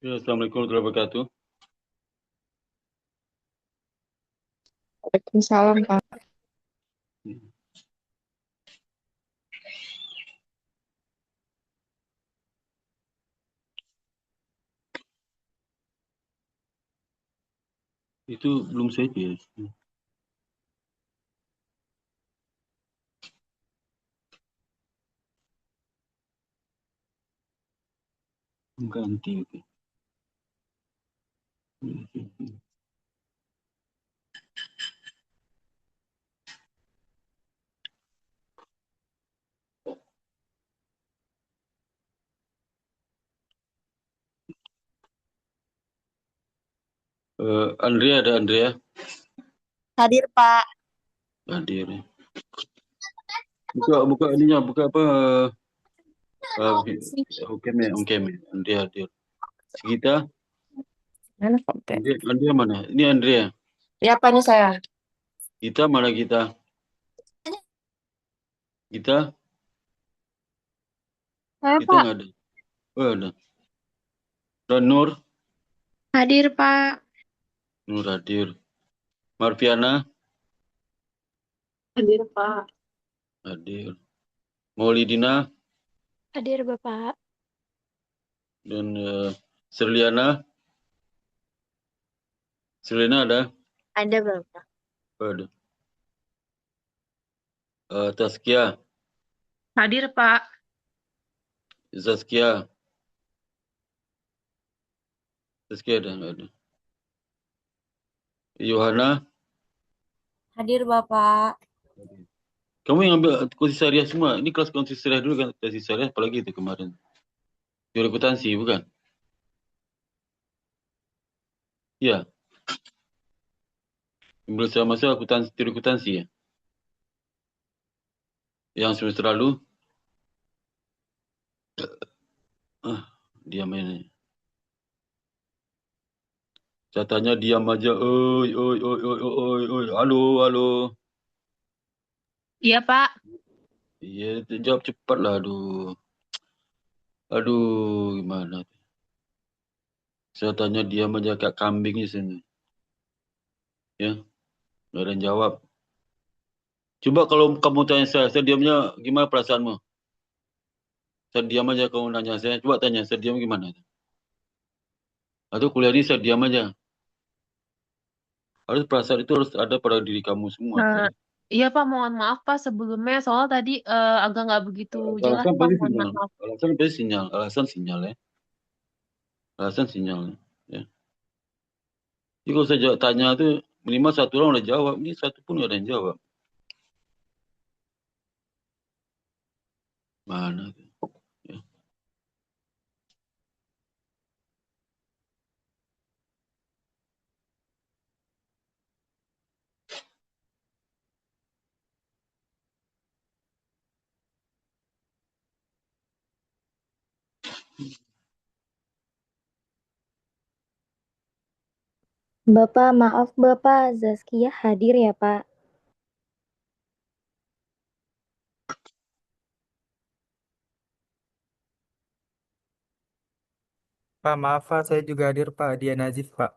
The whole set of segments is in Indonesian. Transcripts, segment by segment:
Ya, Assalamualaikum warahmatullahi wabarakatuh. Waalaikumsalam, Pak. Itu belum saja ya. Ganti. Oke. Andrea ada Andrea Hadir, Pak. hadir. Buka ininya, buka apa? Oke, Andrea hadir. Sigita, Mana Pak? Andrea mana? Ini Andrea. Ya, Pak, ini saya. Kita mana kita? Kita, Saya, kita Pak. nggak ada. Oh, ada. Dan Hadir, Pak. Nur hadir. Marviana Hadir, Pak. hadir. Maulidina Hadir, Bapak. dan Serliana. Serliana ada? Ada, Bapak. Oh, ada. Taskia, Hadir, Pak. Zaskia, Zaskia ada nggak ada? Yohana. Hadir, Bapak. Kamu yang ambil kursi syariah semua. Ini kelas kursi syariah dulu kan. Kursi syariah apalagi itu kemarin. Juara akuntansi bukan? Iya. Yang bersama saya akuntansi, teori akuntansi ya. Yang semester lalu. Ah, diam ini. Saya tanya diam aja. Oi, oi, oi, oi, oi, oi. Halo, halo. Iya, Pak. Iya, jawab cepat lah. Aduh. Aduh, gimana. Saya tanya diam aja kayak kambing di sini. Ya, nggak ada yang jawab. Coba kalau kamu tanya saya diamnya gimana perasaanmu? Saya diam aja kamu nanya saya. Coba tanya, saya diam gimana? Atau kuliah ini saya diam aja. Harus perasaan itu harus ada pada diri kamu semua. Nah, iya, Pak. Mohon maaf, Pak. Sebelumnya, soal tadi agak nggak begitu jelas, Alasan Pak. pasti Mohon sinyal. maaf. Alasan pasti sinyal. Alasan sinyal ya. Alasan sinyal. Ya. Jadi kalau saya tanya itu minimal satu orang udah jawab. Ini satu pun nggak ada yang jawab. Mana tuh? Ya. Bapak, maaf Bapak. Zaskia hadir ya, Pak. Pak, maaf Pak, saya juga hadir Pak, Dia Najib Pak.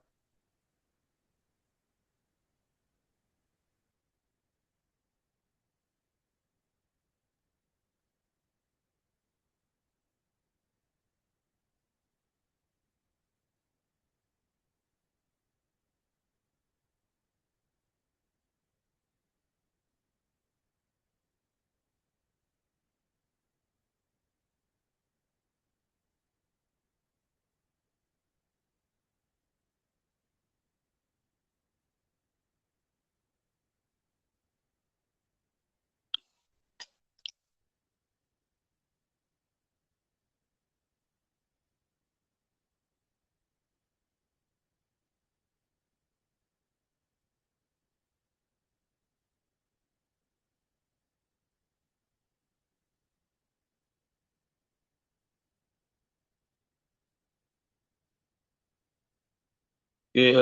Oke,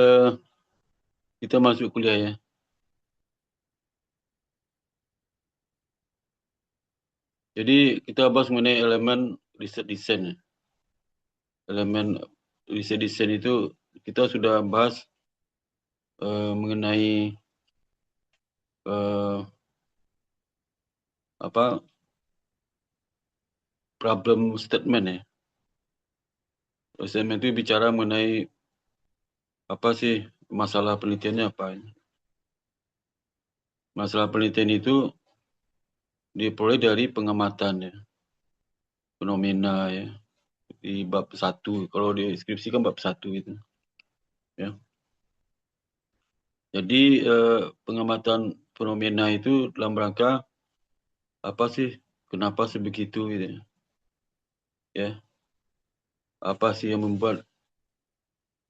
kita masuk kuliah ya. Jadi kita bahas mengenai elemen riset desain ya. Elemen riset desain itu kita sudah bahas mengenai problem statement ya. Statement itu bicara mengenai apa sih masalah penelitiannya apa. Masalah penelitian itu diperoleh dari pengamatan ya, fenomena ya, di bab 1. Kalau di skripsi kan bab 1 itu. Ya. Jadi pengamatan fenomena itu dalam rangka apa sih, kenapa sebegitu gitu ya. Apa sih yang membuat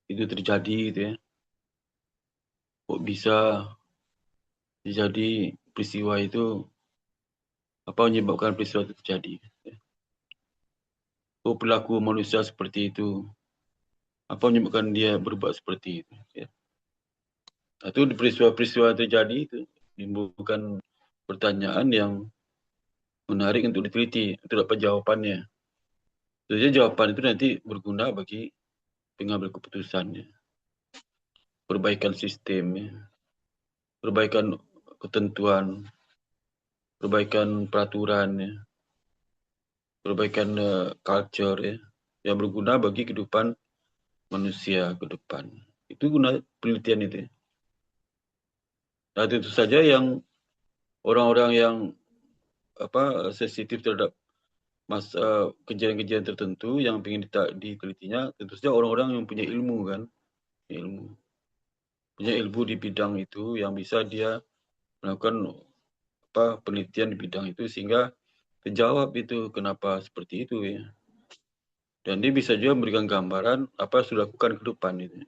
itu terjadi gitu ya. Kok bisa terjadi peristiwa itu, apa menyebabkan peristiwa itu terjadi. Ya. Kok perilaku manusia seperti itu, apa menyebabkan dia berbuat seperti itu. Ya. Itu peristiwa-peristiwa terjadi itu menimbulkan pertanyaan yang menarik untuk diteliti, untuk dapat jawabannya. Jadi jawaban itu nanti berguna bagi pengambil keputusannya. Perbaikan sistem, perbaikan ketentuan, perbaikan peraturan, perbaikan culture ya, yang berguna bagi kehidupan manusia ke depan. Itu guna penelitian itu. Nah, tentu saja yang orang-orang yang sensitif terhadap kejadian-kejadian tertentu yang ingin ditelitinya, tentu saja orang-orang yang punya ilmu kan, punya ilmu di bidang itu yang bisa dia melakukan penelitian di bidang itu sehingga terjawab itu kenapa seperti itu ya. Dan dia bisa juga memberikan gambaran apa yang sudah dilakukan ke depan itu.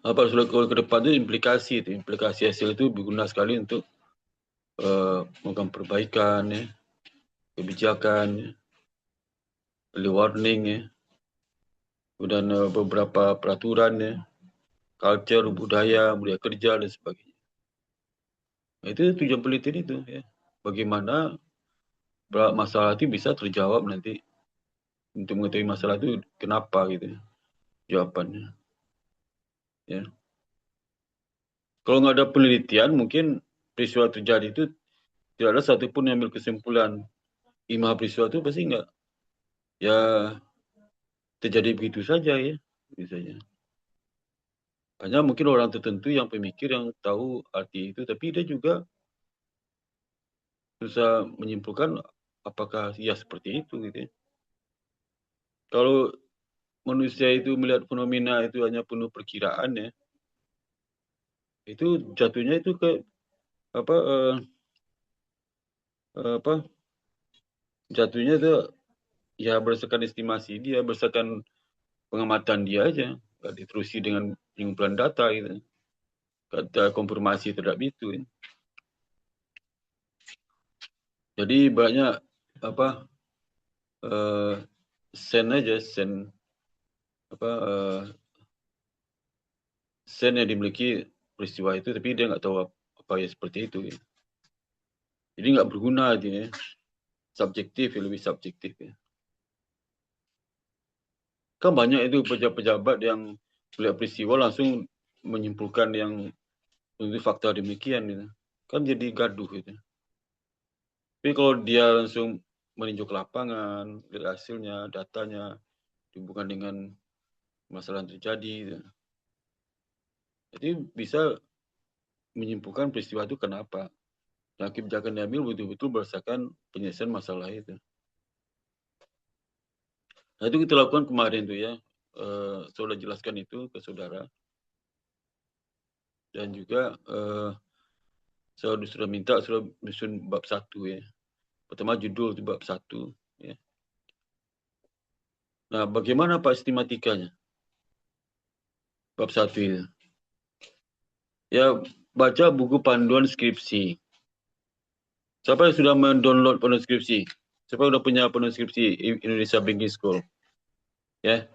Apa yang sudah dilakukan ke depan itu implikasi hasil itu berguna sekali untuk melakukan perbaikan ya, kebijakan ya, early warning ya, dan beberapa peraturan ya, culture, budaya kerja dan sebagainya. Nah, itu tujuan penelitian itu ya. Bagaimana masalah itu bisa terjawab nanti, untuk mengetahui masalah itu kenapa gitu ya, jawabannya. Ya. Kalau nggak ada penelitian, mungkin peristiwa terjadi itu tidak ada satupun yang ambil kesimpulan. Imah peristiwa itu pasti nggak ya terjadi begitu saja ya, misalnya. Hanya mungkin orang tertentu yang pemikir yang tahu arti itu, tapi dia juga susah menyimpulkan apakah ia seperti itu gitu ya. Kalau manusia itu melihat fenomena itu hanya penuh perkiraan ya, itu jatuhnya itu ke jatuhnya itu ya berdasarkan estimasi dia, berdasarkan pengamatan dia aja, nggak diterusi dengan pengumpulan data gitu, nggak ada konfirmasi terhadap itu ya. Jadi banyak sen aja, sen yang dimiliki peristiwa itu, tapi dia nggak tahu apa ya seperti itu ya. Jadi nggak berguna dia, subjektif, lebih subjektif ya. Kan banyak itu pejabat-pejabat yang melihat peristiwa langsung menyimpulkan yang itu fakta demikian gitu. Kan jadi gaduh gitu. Tapi kalau dia langsung meninjau ke lapangan, lihat hasilnya, datanya, dihubungkan dengan masalah yang terjadi gitu. Jadi bisa menyimpulkan peristiwa itu kenapa. Nah, kebijakan diambil betul-betul berdasarkan penyelesaian masalah itu. Nah, itu kita lakukan kemarin tuh ya. Saya sudah jelaskan itu ke saudara. Dan juga saya sudah minta, sudah menyusun bab 1 ya. Pertama judul itu bab 1 ya. Nah, bagaimana Pak sistematikanya? Bab 1 itu. Ya, baca buku panduan skripsi. Siapa yang sudah mendownload panduan skripsi? Siapa yang sudah punya panduan skripsi Indonesia Banking School? Ya.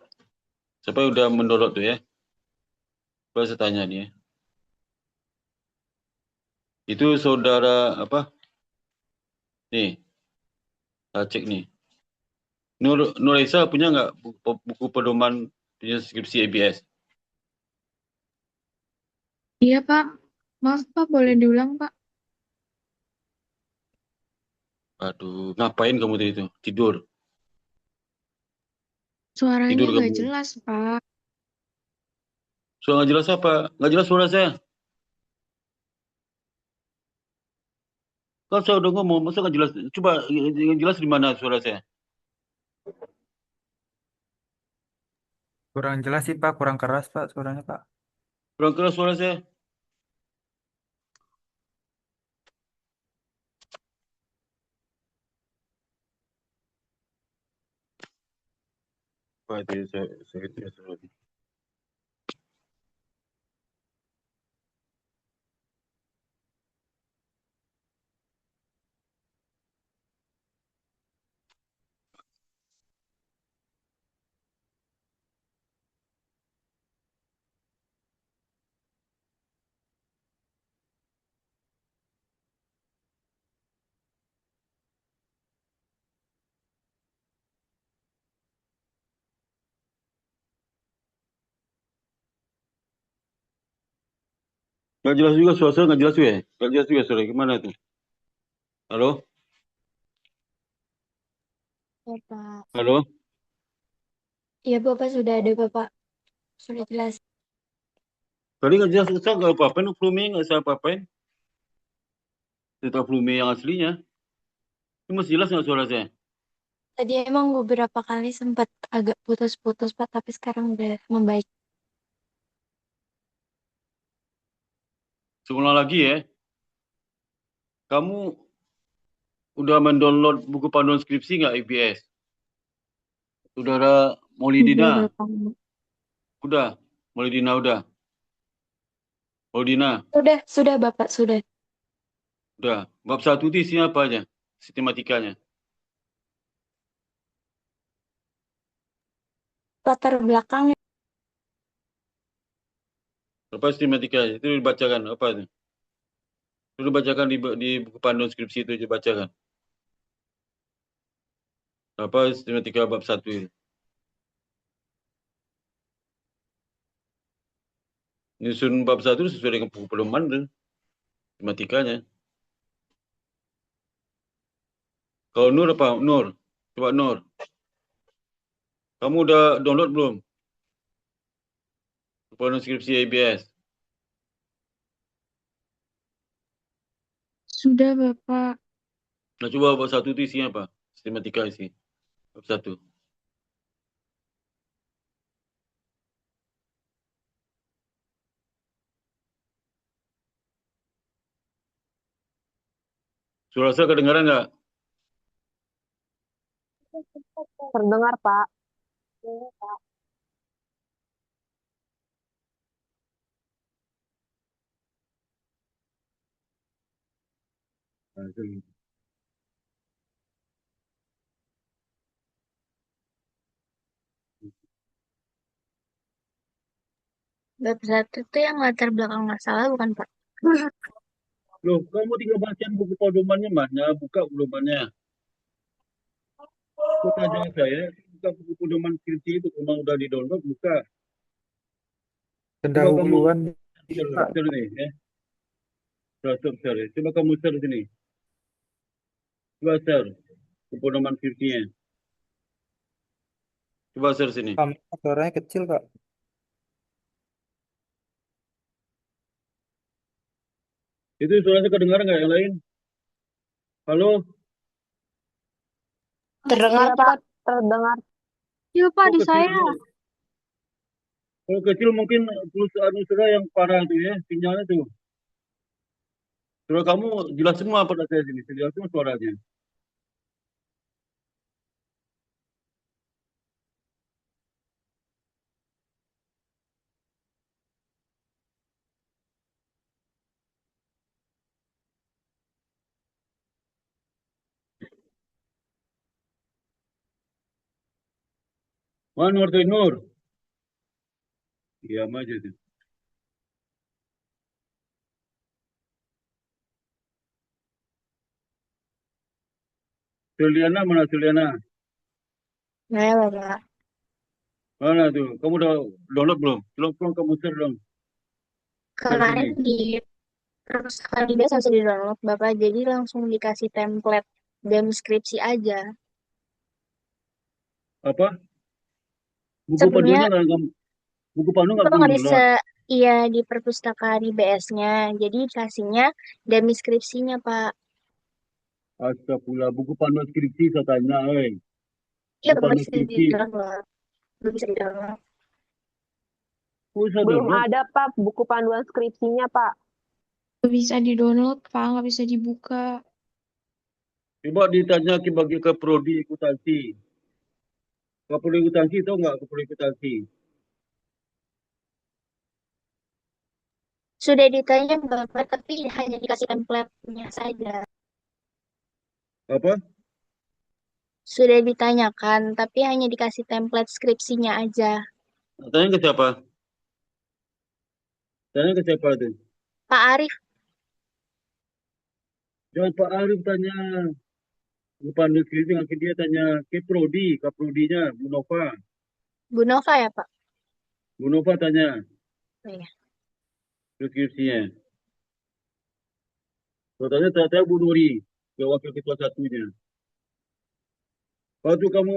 Siapa yang sudah mendownload tuh ya? Coba saya tanya nih ya. Itu saudara apa? Nih. Saya cek nih. Nur Esa punya nggak buku pedoman punya skripsi ABS? Iya, Pak. Maaf, Pak. Boleh diulang, Pak? Aduh, ngapain kamu tadi itu? Tidur. Suaranya Tidur nggak kamu. jelas, Pak. Suara nggak jelas apa? Nggak jelas suara saya. Kan saya udah ngomong, masa nggak jelas? Coba yang jelas di mana suara saya? Kurang jelas sih Pak, kurang keras Pak suaranya Pak. Kurang keras suara saya. Apa itu saya. Nggak jelas juga suara saya, nggak jelas juga ya? Nggak jelas juga suara. Gimana tuh? Halo? Ya, Pak. Halo? Iya, Bapak sudah ada, Bapak. Sudah jelas. Tadi nggak jelas, saya nggak apa-apain, Flume nggak saya apa-apain. Cerita Flume yang aslinya. Ini masih jelas nggak suara saya? Tadi emang beberapa kali sempat agak putus-putus, Pak, tapi sekarang udah membaik. Seulang lagi ya. Kamu udah mendownload buku panduan skripsi nggak ABS? Saudara Udah, Maulidina? Bapak. Udah. Maulidina udah. Maulidina Sudah, Bapak, sudah. udah. Bab 1 itu isinya apa aja? Sistematikanya. Latar belakangnya. Apa sistematika? Itu dibacakan apa itu? Itu dibacakan di buku panduan skripsi itu dibacakan. Apa sistematika bab 1 itu? Nyusun bab 1 sesuai dengan buku pedoman dan sistematikanya. Kalau Nur apa? Nur. Coba Nur. Kamu udah download belum? Buku panduan skripsi ABS. Sudah, Bapak. Nah, coba bab 1 itu isinya apa? Sistematika isi. Bab 1. Suara saya kedengaran nggak? Terdengar, Pak. Bab satu itu yang latar belakang masalah, bukan, Pak? Loh, kamu tinggal baca buku pedomannya mana? Buka pedomannya. Kota jawab saya, buka buku pedoman skripsi itu. Kalau udah di-download, buka. Coba kamu Pendahuluan Pak. share nih, ya. Share. Coba kamu share sini. Coba share. Pedoman skripsinya. Coba share sini. Pak, suaranya kecil Pak. Itu suaranya kedengaran nggak yang lain? Halo? Terdengar, Pak. Terdengar. Iya, Pak, Oh di kecil. saya. Kalau kecil mungkin plus anu suara yang parah tuh ya, sinyalnya tuh. Suara kamu jelas semua pada saya sini. Jelas semua suaranya. Mana Nur tuh Nur? Diam aja tuh. Juliana mana Juliana? Nah, Bapak. Mana tuh? Kamu udah download belum? Belum kamu share dong. Share sini. Kemarin di perpustakaan di biasa bisa di-download, Bapak. Jadi langsung dikasih template deskripsi aja. Apa? Buku Sebenarnya panduannya buku pandu nggak Bapak kamu nggak bisa, download. iya di perpustakaan IBS-nya. Jadi kasihnya deskripsinya, Pak. Astagfirullah, buku panduan skripsi saya tanya, Iya, buku Bapak nggak panduan bisa skripsi. di-download. Belum bisa di-download. Kok bisa Belum download? ada, Pak, buku panduan skripsinya, Pak. Nggak bisa di-download, Pak. Nggak bisa dibuka. Coba ditanya bagi ke prodi akuntansi. Kapolri akuntansi tahu nggak Kapolri akuntansi? Sudah ditanya, Bapak, tapi hanya dikasih template-nya saja. Apa? Sudah ditanyakan, tapi hanya dikasih template skripsinya aja. Tanya ke siapa? Tanya ke siapa tuh? Pak Arif, Jangan Pak Arif tanya. Buku panduan skripsi akhirnya dia tanya ke prodi, ke prodinya Bu Nova. Bu Nova ya, Pak? Bu Nova tanya Oh, iya. skripsinya. Katanya ternyata Bu Nuri, ke wakil ketua satunya. Waktu kamu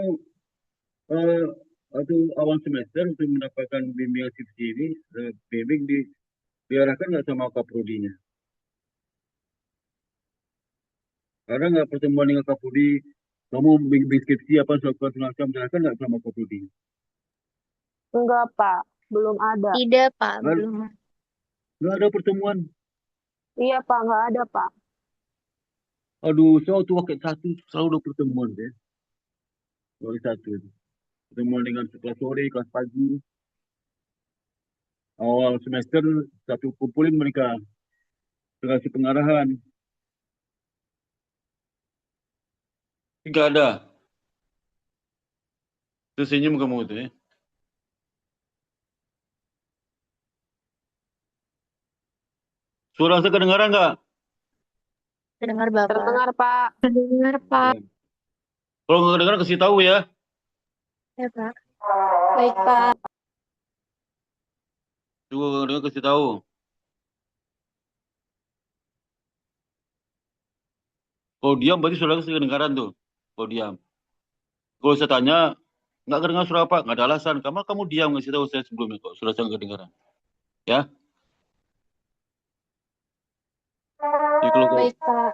eh, waktu awal semester untuk mendapatkan bimbingan skripsi ini, bimbing diarahkan nggak sama kaprodinya? Karena nggak pertemuan dengan kaprodi, kamu bimbing skripsi apa soal semacam diarahkan nggak sama kaprodi? Enggak, Pak. Belum ada. Tidak, Pak, Nggak, belum. nggak ada pertemuan. Iya, Pak, nggak ada, Pak. Aduh, saya waktu wakil satu selalu ada pertemuan deh. Wakil satu. Pertemuan dengan kelas sore, kelas pagi. Awal semester satu kumpulin mereka, kasih pengarahan. Tidak ada. Terus senyum kamu itu ya. Suara saya kedengaran nggak? Terdengar, Bapak. Terdengar, Pak. Dengar, Pak. Ya. Kalau nggak kedengaran kasih tahu ya. Ya, Pak. Baik, Pak. Juga nggak kedengaran kasih tahu. Kalau diam berarti suara saya kedengaran tuh. Kalau diam. Kalau saya tanya nggak kedengaran suara apa? Nggak ada alasan. Kamu diam ngasih tahu saya sebelumnya kok. Suara saya nggak kedengaran. Ya. Jadi kalau Baik, Pak.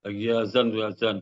lagi azan tuh azan.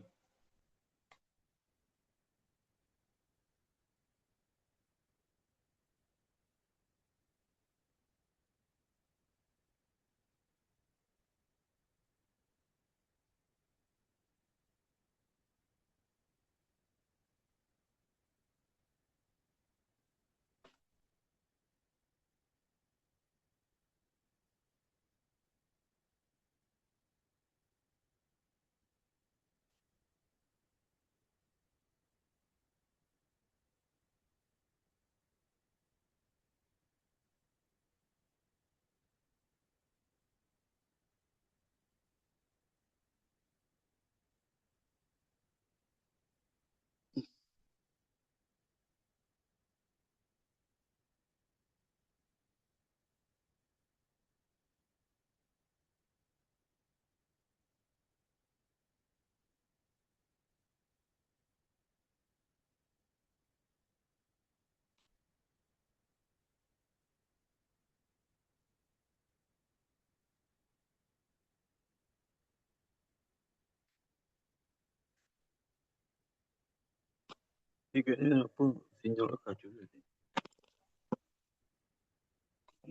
Ini kayaknya apa? Sinyal kacau juga.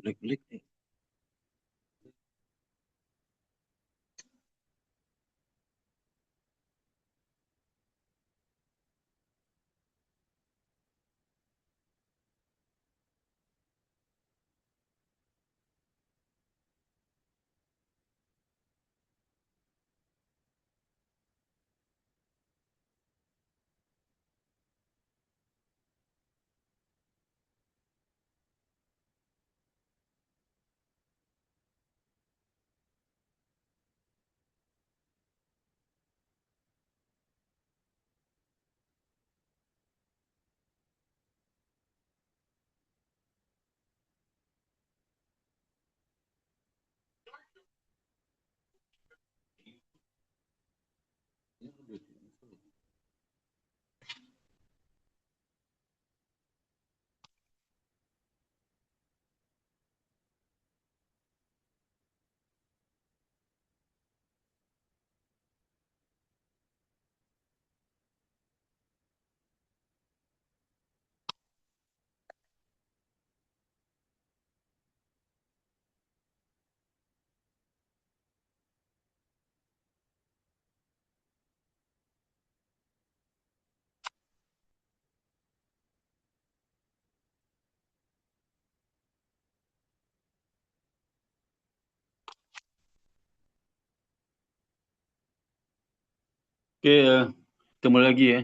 Lik-lik nih. Oke, ketemu lagi ya.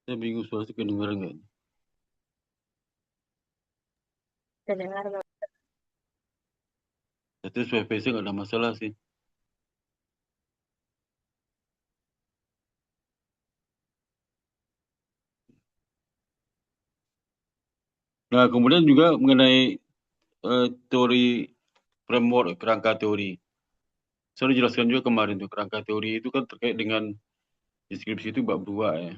Saya bingung suara saya kedengaran nggak? Terdengar Bapak. Tapi wifi saya nggak ada masalah sih. Nah, kemudian juga mengenai teori framework, kerangka teori. Saya sudah jelaskan juga kemarin tuh, kerangka teori itu kan terkait dengan deskripsi itu bab 2 ya.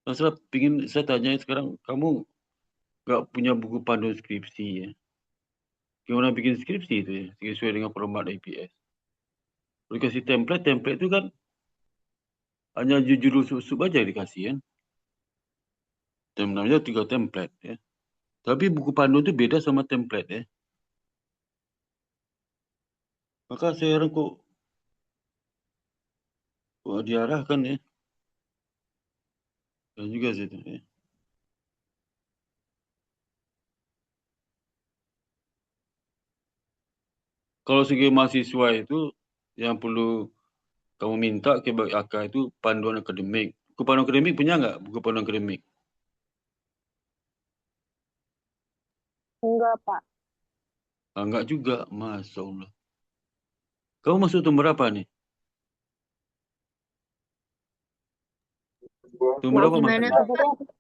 Nah, saya tanya sekarang, kamu nggak punya buku panduan skripsi ya? Gimana bikin skripsi itu ya, sesuai dengan format IPS? Kalau dikasih template itu kan hanya judul sub aja dikasih kan. Namanya 3 template ya. Tapi buku panduan itu beda sama template ya. Maka saya heran kok diarahkan ya. Dan juga situ ya. Kalau segi mahasiswa itu yang perlu kamu minta ke AK itu panduan akademik. Buku panduan akademik punya nggak? Buku panduan akademik? Enggak, Pak. Enggak juga, Masya Allah. Kamu masuk tahun berapa nih? Tahun berapa Gimana masuk? Pak?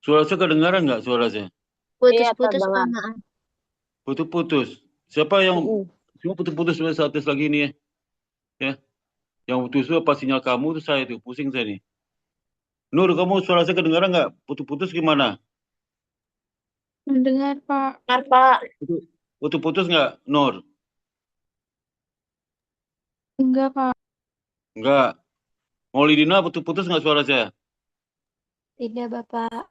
Suara saya kedengaran nggak suara saya? Putus-putus Iya, Pak, terdengar. maaf. Putus-putus. Siapa yang Mm-mm. semua putus-putus saat tes lagi nih ya? Ya. Yang putus itu apa sinyal kamu itu saya itu pusing saya nih. Nur, kamu suara saya kedengaran nggak? Putus-putus gimana? Mendengar, Pak. Putus-putus nggak, Nur? Enggak, Pak. Enggak. Maulidina putus-putus nggak suara saya? Tidak Bapak.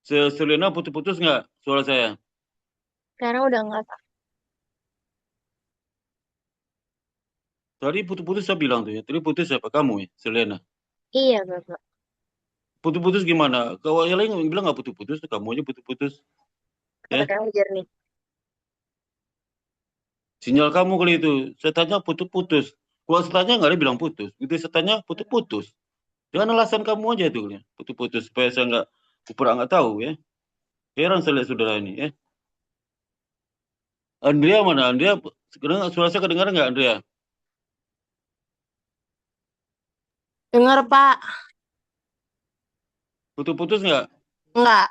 Selena putus-putus nggak suara saya? Sekarang udah enggak Pak. Tadi putus-putus saya bilang tuh ya. Tadi putus siapa? Kamu ya, Selena. Iya Bapak. Putus-putus gimana? Kalau yang lain bilang nggak putus-putus, kamu aja putus-putus. Ya. Kata kamu jernih. Sinyal kamu kali itu. Saya tanya putus-putus. Kalau saya tanya nggak ada bilang putus. Itu saya tanya putus-putus. Dengan alasan kamu aja tuh ya. Putus-putus supaya saya nggak pura nggak tahu ya. Heran saya lihat saudara ini ya. Andrea mana? Andrea suara saya kedengaran nggak Andrea? Dengar, Pak. Putus-putus nggak? Enggak.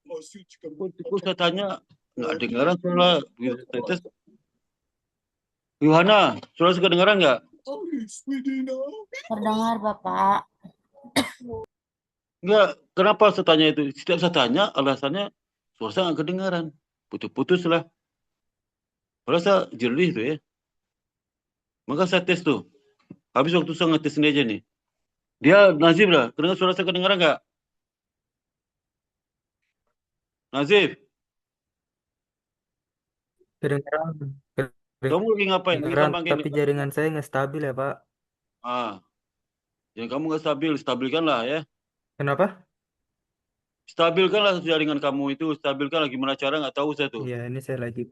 Putus saya tanya nggak dengaran suara. Yohana, suara saya kedengaran nggak? Terdengar, Bapak. Enggak, kenapa saya tanya itu? Setiap saya tanya, alasannya suara saya nggak kedengaran. Putus-putus lah. Merasa jernih tuh ya. Maka saya tes tuh. Habis waktu saya ngetes ini aja nih. Dia Nazif lah. Suara saya kedengaran nggak? Nazif, Kedengeran. kamu lagi ngapain? Lagi Kedengeran, sama tapi gini. jaringan saya nggak stabil ya, Pak. Yang kamu nggak stabil, stabilkanlah ya. Kenapa? Stabilkanlah jaringan kamu itu. Stabilkanlah gimana cara nggak tahu saya tuh. Iya, ini saya lagi.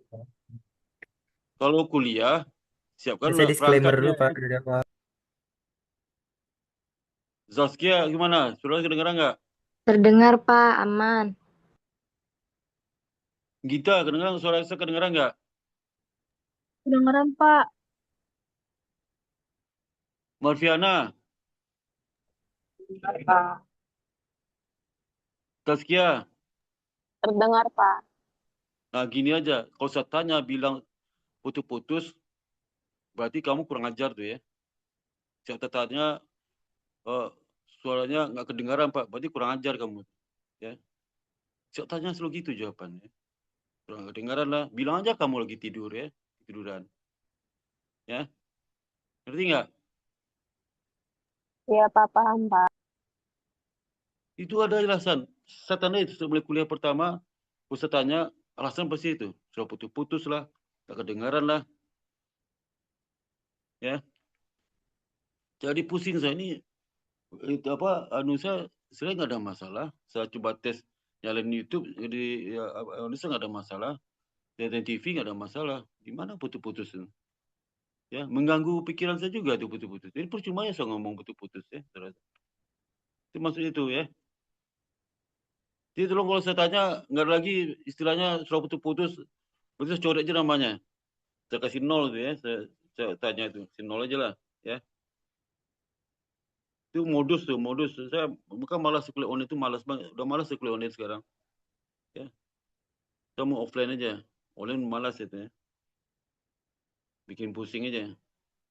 Kalau kuliah, Ini siapkan saya disclaimer perangkatnya. dulu, Pak. Dari awal. Zaskia gimana? Suara kedengaran nggak? Terdengar Pak, aman. Gita, suara saya kedengaran nggak? Kedengeran, Pak. Marfiana, Zaskia. Terdengar, Pak. Nah gini aja, kalau saya tanya bilang putus-putus, berarti kamu kurang ajar tuh ya. Saya tanya suaranya nggak kedengaran Pak, berarti kurang ajar kamu. Ya. Saya tanya selalu gitu jawabannya. Kurang kedengaran lah, bilang aja kamu lagi tidur ya, tiduran. Ya, ngerti nggak? Iya, Pak, paham, Pak. Itu ada alasan. Saya tanya itu mulai kuliah pertama, saya tanya alasan pasti itu. Sudah putus-putus lah, nggak kedengaran lah. Ya. Jadi pusing saya ini itu apa saya nggak ada masalah. Saya coba tes nyalain YouTube jadi ya, saya nggak ada masalah. Lihat TV nggak ada masalah. Di mana putus-putus itu? Ya, mengganggu pikiran saya juga tuh putus-putus. Jadi percuma ya saya ngomong putus-putus ya. Itu maksud itu ya. Jadi tolong kalau saya tanya, nggak ada lagi istilahnya sudah putus-putus, berarti saya coret aja namanya. Saya kasih 0 tuh ya, saya tanya itu, kasih 0 aja lah ya. Itu modus tuh, modus. Saya bukan malas kuliah online itu malas banget. Udah malas kuliah online sekarang. Ya. Saya mau offline aja. Online malas itu ya. Bikin pusing aja.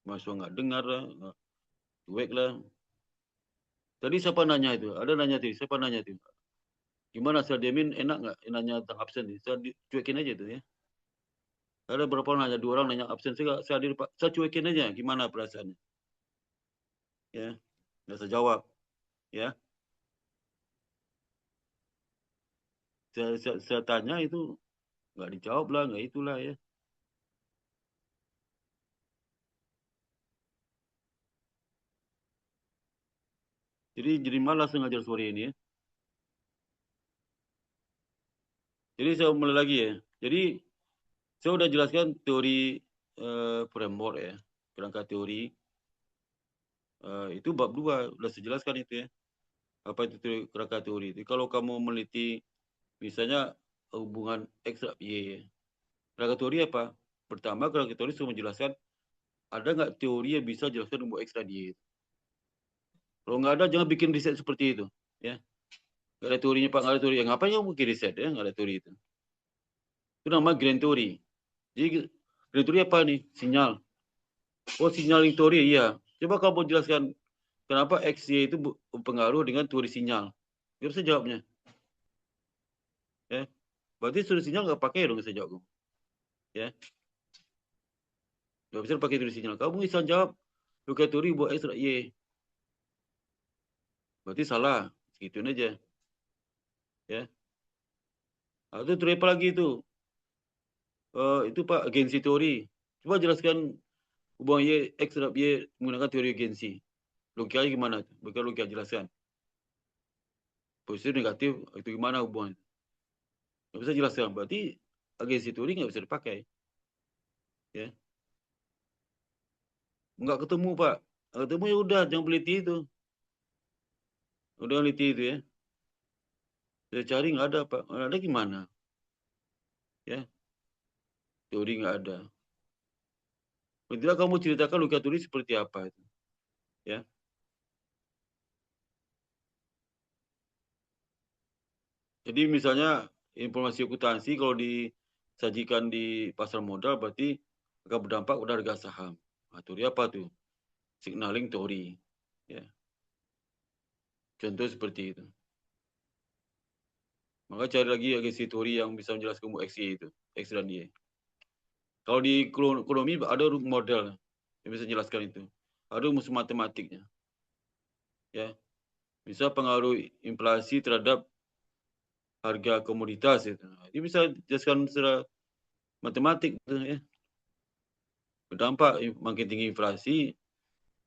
Mahasiswa nggak dengar lah, nggak cuek lah. Tadi siapa nanya itu? Ada nanya tuh, siapa nanya tuh? Gimana saya diamin enak nggak nanya tentang absen nih? Saya cuekin aja tuh ya. Ada berapa orang nanya, 2 orang nanya absen, saya hadir Pak. Saya cuekin aja, gimana perasaannya? Ya, nggak saya jawab. Ya, saya tanya itu nggak dijawab lah, nggak itulah ya. Jadi malas ngajar sore ini ya. Jadi saya mulai lagi ya. Jadi saya udah jelaskan teori framework ya, kerangka teori. Itu bab 2 udah saya jelaskan itu ya. Apa itu teori, kerangka teori itu? Kalau kamu meneliti misalnya hubungan X dan Y ya. Kerangka teori apa? Pertama, kerangka teori sudah menjelaskan ada nggak teori yang bisa jelaskan hubungan X dan Y. Kalau nggak ada, jangan bikin riset seperti itu. Ya. Nggak ada teorinya Pak, nggak ada teori. Ngapain kamu bikin riset ya? Nggak ada teori itu. Itu namanya grand teori. Jadi grand teori apa nih? Sinyal. Oh, signaling teori, iya. Coba kamu jelaskan kenapa X, Y itu berpengaruh dengan teori sinyal. Biar saya jawabnya. Ya. Berarti teori sinyal nggak pakai dong saya jawab. Ya. Nggak bisa pakai teori sinyal. Kamu bisa jawab pakai teori buat X dan Y. Berarti salah. Segituin aja. Ya. Itu teori apa lagi itu? Itu Pak, agensi teori. Coba jelaskan hubungan Y, X terhadap Y menggunakan teori agensi. Logikanya gimana? Bukan logika, jelaskan. Positif, negatif, itu gimana hubungan? Nggak bisa jelaskan. Berarti agensi teori nggak bisa dipakai. Ya. Nggak ketemu Pak. Nggak ketemu ya udah, jangan peliti itu. Udah peliti itu ya. Saya cari nggak ada Pak. Ada gimana? Ya. Teori nggak ada. Tidak kamu ceritakan logika teori seperti apa itu. Ya. Jadi misalnya informasi akuntansi kalau disajikan di pasar modal berarti akan berdampak pada harga saham. Teori apa tuh? Signaling teori. Ya. Contoh seperti itu. Maka cari lagi agensi teori yang bisa menjelaskan X, Y itu. X dan Y. Kalau di ekonomi ada model yang bisa menjelaskan itu. Ada rumus matematiknya. Ya. Bisa pengaruh inflasi terhadap harga komoditas itu. Ini bisa dijelaskan secara matematik ya. Berdampak makin tinggi inflasi.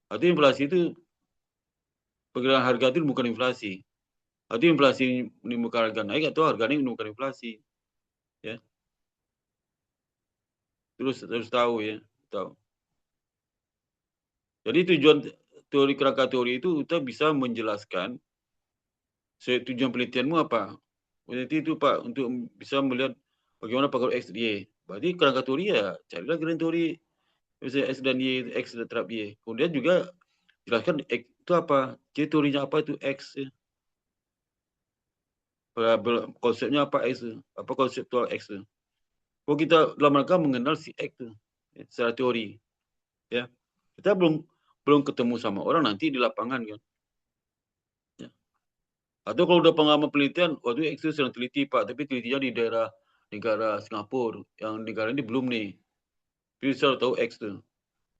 Artinya inflasi itu pergerakan harga itu bukan inflasi. Artinya inflasi menimbulkan harga naik atau harga naik menimbulkan inflasi. Ya. Terus tahu ya, tahu. Jadi tujuan teori kerangka teori itu kita bisa menjelaskan tujuan penelitianmu apa. Peneliti itu Pak untuk bisa melihat bagaimana pengaruh X dan Y. Berarti kerangka teori ya carilah grand teori misalnya X dan Y, X terhadap Y. Kemudian juga jelaskan X itu apa, jadi teorinya apa itu X. Ya. Konsepnya apa X, apa konseptual X. Kalau kita dalam rangka mengenal si X itu ya, secara teori. Ya. Kita belum ketemu sama orang nanti di lapangan kan. Ya. Atau kalau udah pengalaman penelitian, waktu X itu sedang teliti Pak, tapi telitinya di daerah negara Singapura, yang negara ini belum nih. Jadi saya tahu X tuh.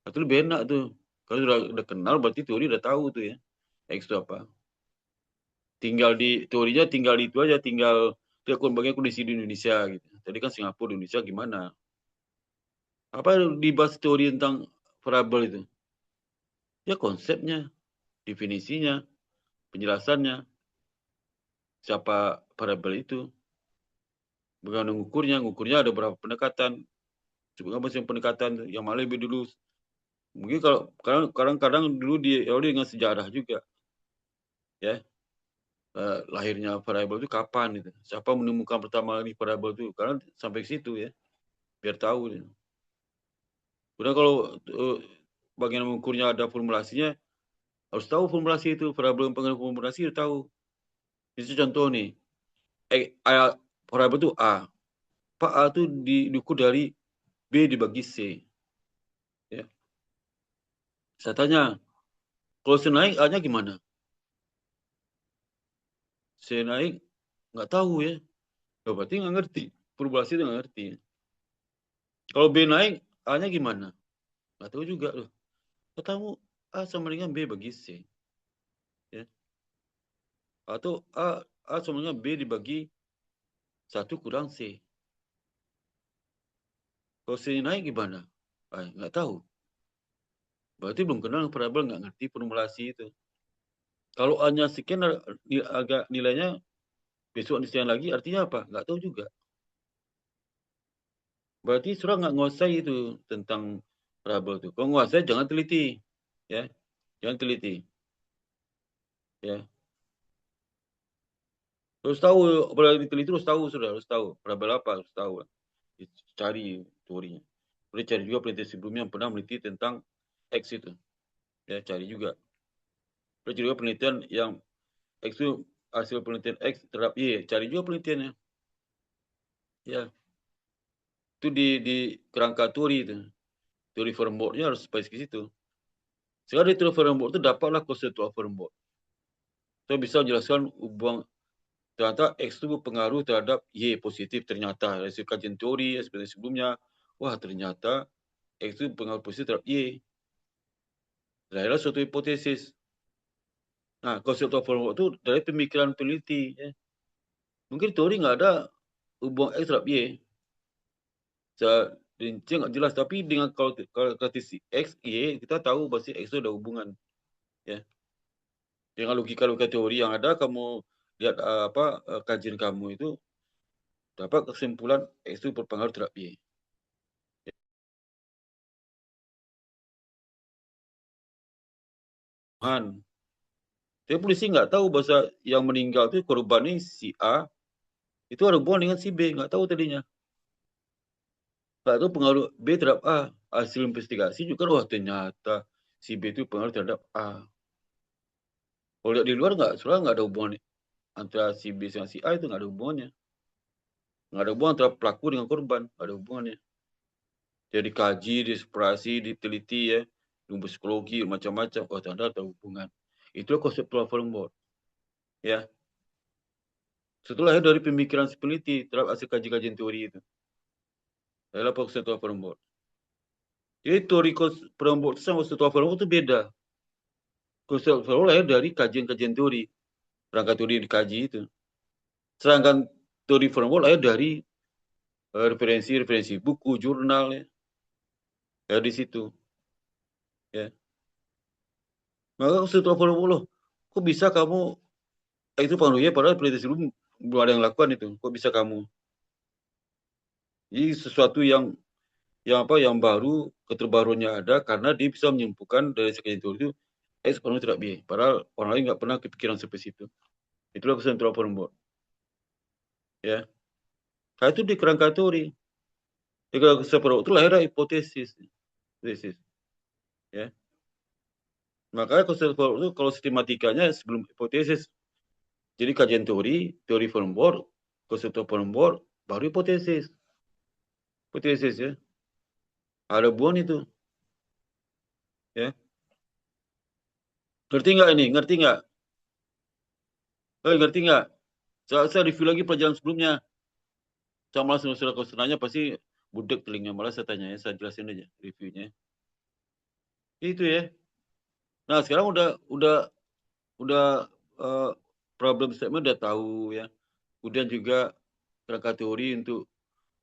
Itu lebih enak tuh. Kalau udah kenal berarti teori udah tahu tuh ya. X itu apa. Teorinya tinggal itu aja, tinggal bagaimana kondisi di Indonesia gitu. Tadi kan Singapura, Indonesia gimana? Apa dibahas teori tentang variabel itu? Ya konsepnya, definisinya, penjelasannya, siapa variabel itu, bagaimana ngukurnya ada berapa pendekatan, Sebutkan bahasa pendekatan yang mana lebih dulu. Mungkin kalau kadang-kadang dulu diawali dengan sejarah juga. Ya. Lahirnya variabel itu kapan gitu. Siapa menemukan pertama kali variabel itu? Karena sampai ke situ ya. Biar tahu. Ya. Kemudian kalau bagian mengukurnya ada formulasinya, harus tahu formulasi itu. Variabel pengaruh formulasi harus tahu. Itu contoh nih. Variabel itu A. Pak A itu diukur dari B dibagi C. Ya. Saya tanya, kalau C naik, A-nya gimana? C naik, nggak tahu ya. Berarti nggak ngerti. Formulasi itu nggak ngerti. Kalau B naik, A-nya gimana? Nggak tahu juga loh. Ketemu A sama dengan B bagi C. Ya. Atau A sama dengan B dibagi 1 kurang C. Kalau C naik gimana? Nggak tahu. Berarti belum kenal variabel, nggak ngerti formulasi itu. Kalau A-nya sekian, agak nilainya besok sekian lagi, artinya apa? Nggak tahu juga. Berarti surah nggak nguasai itu tentang variabel itu. Kalau nguasai jangan teliti. Ya. Jangan teliti. Ya. Harus tahu, apalagi diteliti harus tahu, sudah harus tahu. Variabel apa harus tahu. Cari teorinya. Boleh cari juga penelitian sebelumnya yang pernah meneliti tentang X itu. Ya, cari juga. Boleh cari juga penelitian yang X itu hasil penelitian X terhadap Y. Cari juga penelitiannya. Ya. Itu di kerangka teori itu. Teori framework-nya harus spesifik situ. Sekarang di teori framework itu dapatlah konseptual framework. Saya bisa menjelaskan hubungan ternyata X itu berpengaruh terhadap Y positif ternyata. Dari kajian teori seperti sebelumnya, wah ternyata X itu berpengaruh positif terhadap Y. Lahirlah suatu hipotesis. Nah, konseptual framework itu dari pemikiran peneliti. Ya. Mungkin teori nggak ada hubungan X terhadap Y. Secara rinci nggak jelas, tapi dengan kalau X, Y, kita tahu pasti X itu ada hubungan. Ya. Dengan logika-logika teori yang ada, kamu lihat kajian kamu itu dapat kesimpulan X itu berpengaruh terhadap Y. Tapi polisi nggak tahu bahasa yang meninggal itu korban ini si A itu ada hubungan dengan si B, nggak tahu tadinya. Nggak tahu pengaruh B terhadap A. Hasil investigasi juga, wah ternyata si B itu pengaruh terhadap A. Kalau lihat di luar soalnya nggak ada hubungan antara si B dengan si A, itu nggak ada hubungannya. Nggak ada hubungan antara pelaku dengan korban, nggak ada hubungannya. Jadi kaji, dieksplorasi, diteliti ya, ilmu psikologi macam-macam, oh ternyata ada hubungan. Itulah konseptual framework. Ya. Setelah dari pemikiran si peneliti terhadap hasil kajian teori itu. Adalah konseptual framework. Jadi teori framework sama konseptual framework itu beda. Konseptual framework lahir dari kajian-kajian teori. Rangka teori yang dikaji itu. Sedangkan teori framework lahir dari referensi-referensi buku, jurnal ya. Dari situ. Ya. Maka konseptual framework loh, kok bisa kamu itu pengaruhnya padahal penelitian sebelum belum ada yang lakukan itu. Kok bisa kamu? Jadi sesuatu yang baru, keterbaruannya ada karena dia bisa menyimpulkan dari sekian teori itu X pengaruh terhadap Y. Padahal orang lain nggak pernah kepikiran seperti itu. Itulah konseptual framework. Ya. Nah, itu di kerangka teori. Di kerangka framework itu lahirlah hipotesis. Ya. Makanya konseptual framework itu kalau sistematikanya sebelum hipotesis. Jadi kajian teori framework, konseptual framework, baru hipotesis. Hipotesis ya. Ada hubungan itu. Ya. Ngerti nggak ini? Ngerti nggak? Ngerti nggak? Saya review lagi pelajaran sebelumnya. Saya malas sudah kau nanya pasti budek telinga, malah saya tanya ya, saya jelasin aja reviewnya. Itu ya. Nah sekarang udah problem statement udah tahu ya. Kemudian juga kerangka teori untuk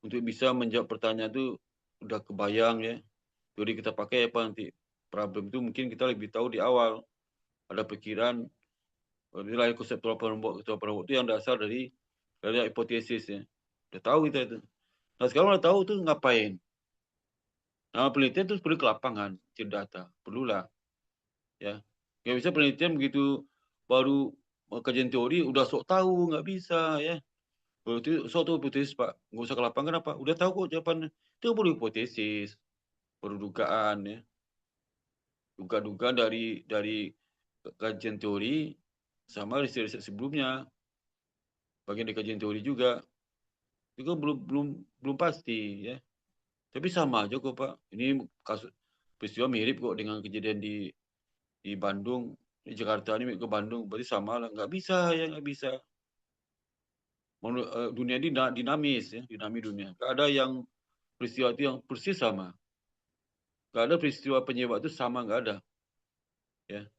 bisa menjawab pertanyaan itu udah kebayang ya. Teori kita pakai apa nanti problem itu mungkin kita lebih tahu di awal. Ada pikiran nilai konseptual framework itu yang dasar dari hipotesis ya. Udah tahu kita itu. Nah sekarang udah tahu tuh ngapain? Nah, penelitian itu perlu ke lapangan, cek data, perlulah, ya. Nggak bisa penelitian begitu baru kajian teori udah sok tahu, nggak bisa, ya. Kalau itu sok tahu hipotesis Pak, nggak usah ke lapangan apa, udah tahu kok jawabannya. Itu baru hipotesis, baru dugaan, ya. Duga-dugaan dari kajian teori sama riset-riset sebelumnya, bagian dari kajian teori juga. Itu kan belum pasti, ya. Tapi sama aja kok Pak. Ini kasus peristiwa mirip kok dengan kejadian di Bandung, di Jakarta ini ke Bandung, berarti sama lah. Nggak bisa ya, nggak bisa. Dunia ini dinamis ya, dinamis dunia. Nggak ada yang peristiwa itu yang persis sama. Nggak ada peristiwa penyebab itu sama, nggak ada. Ya,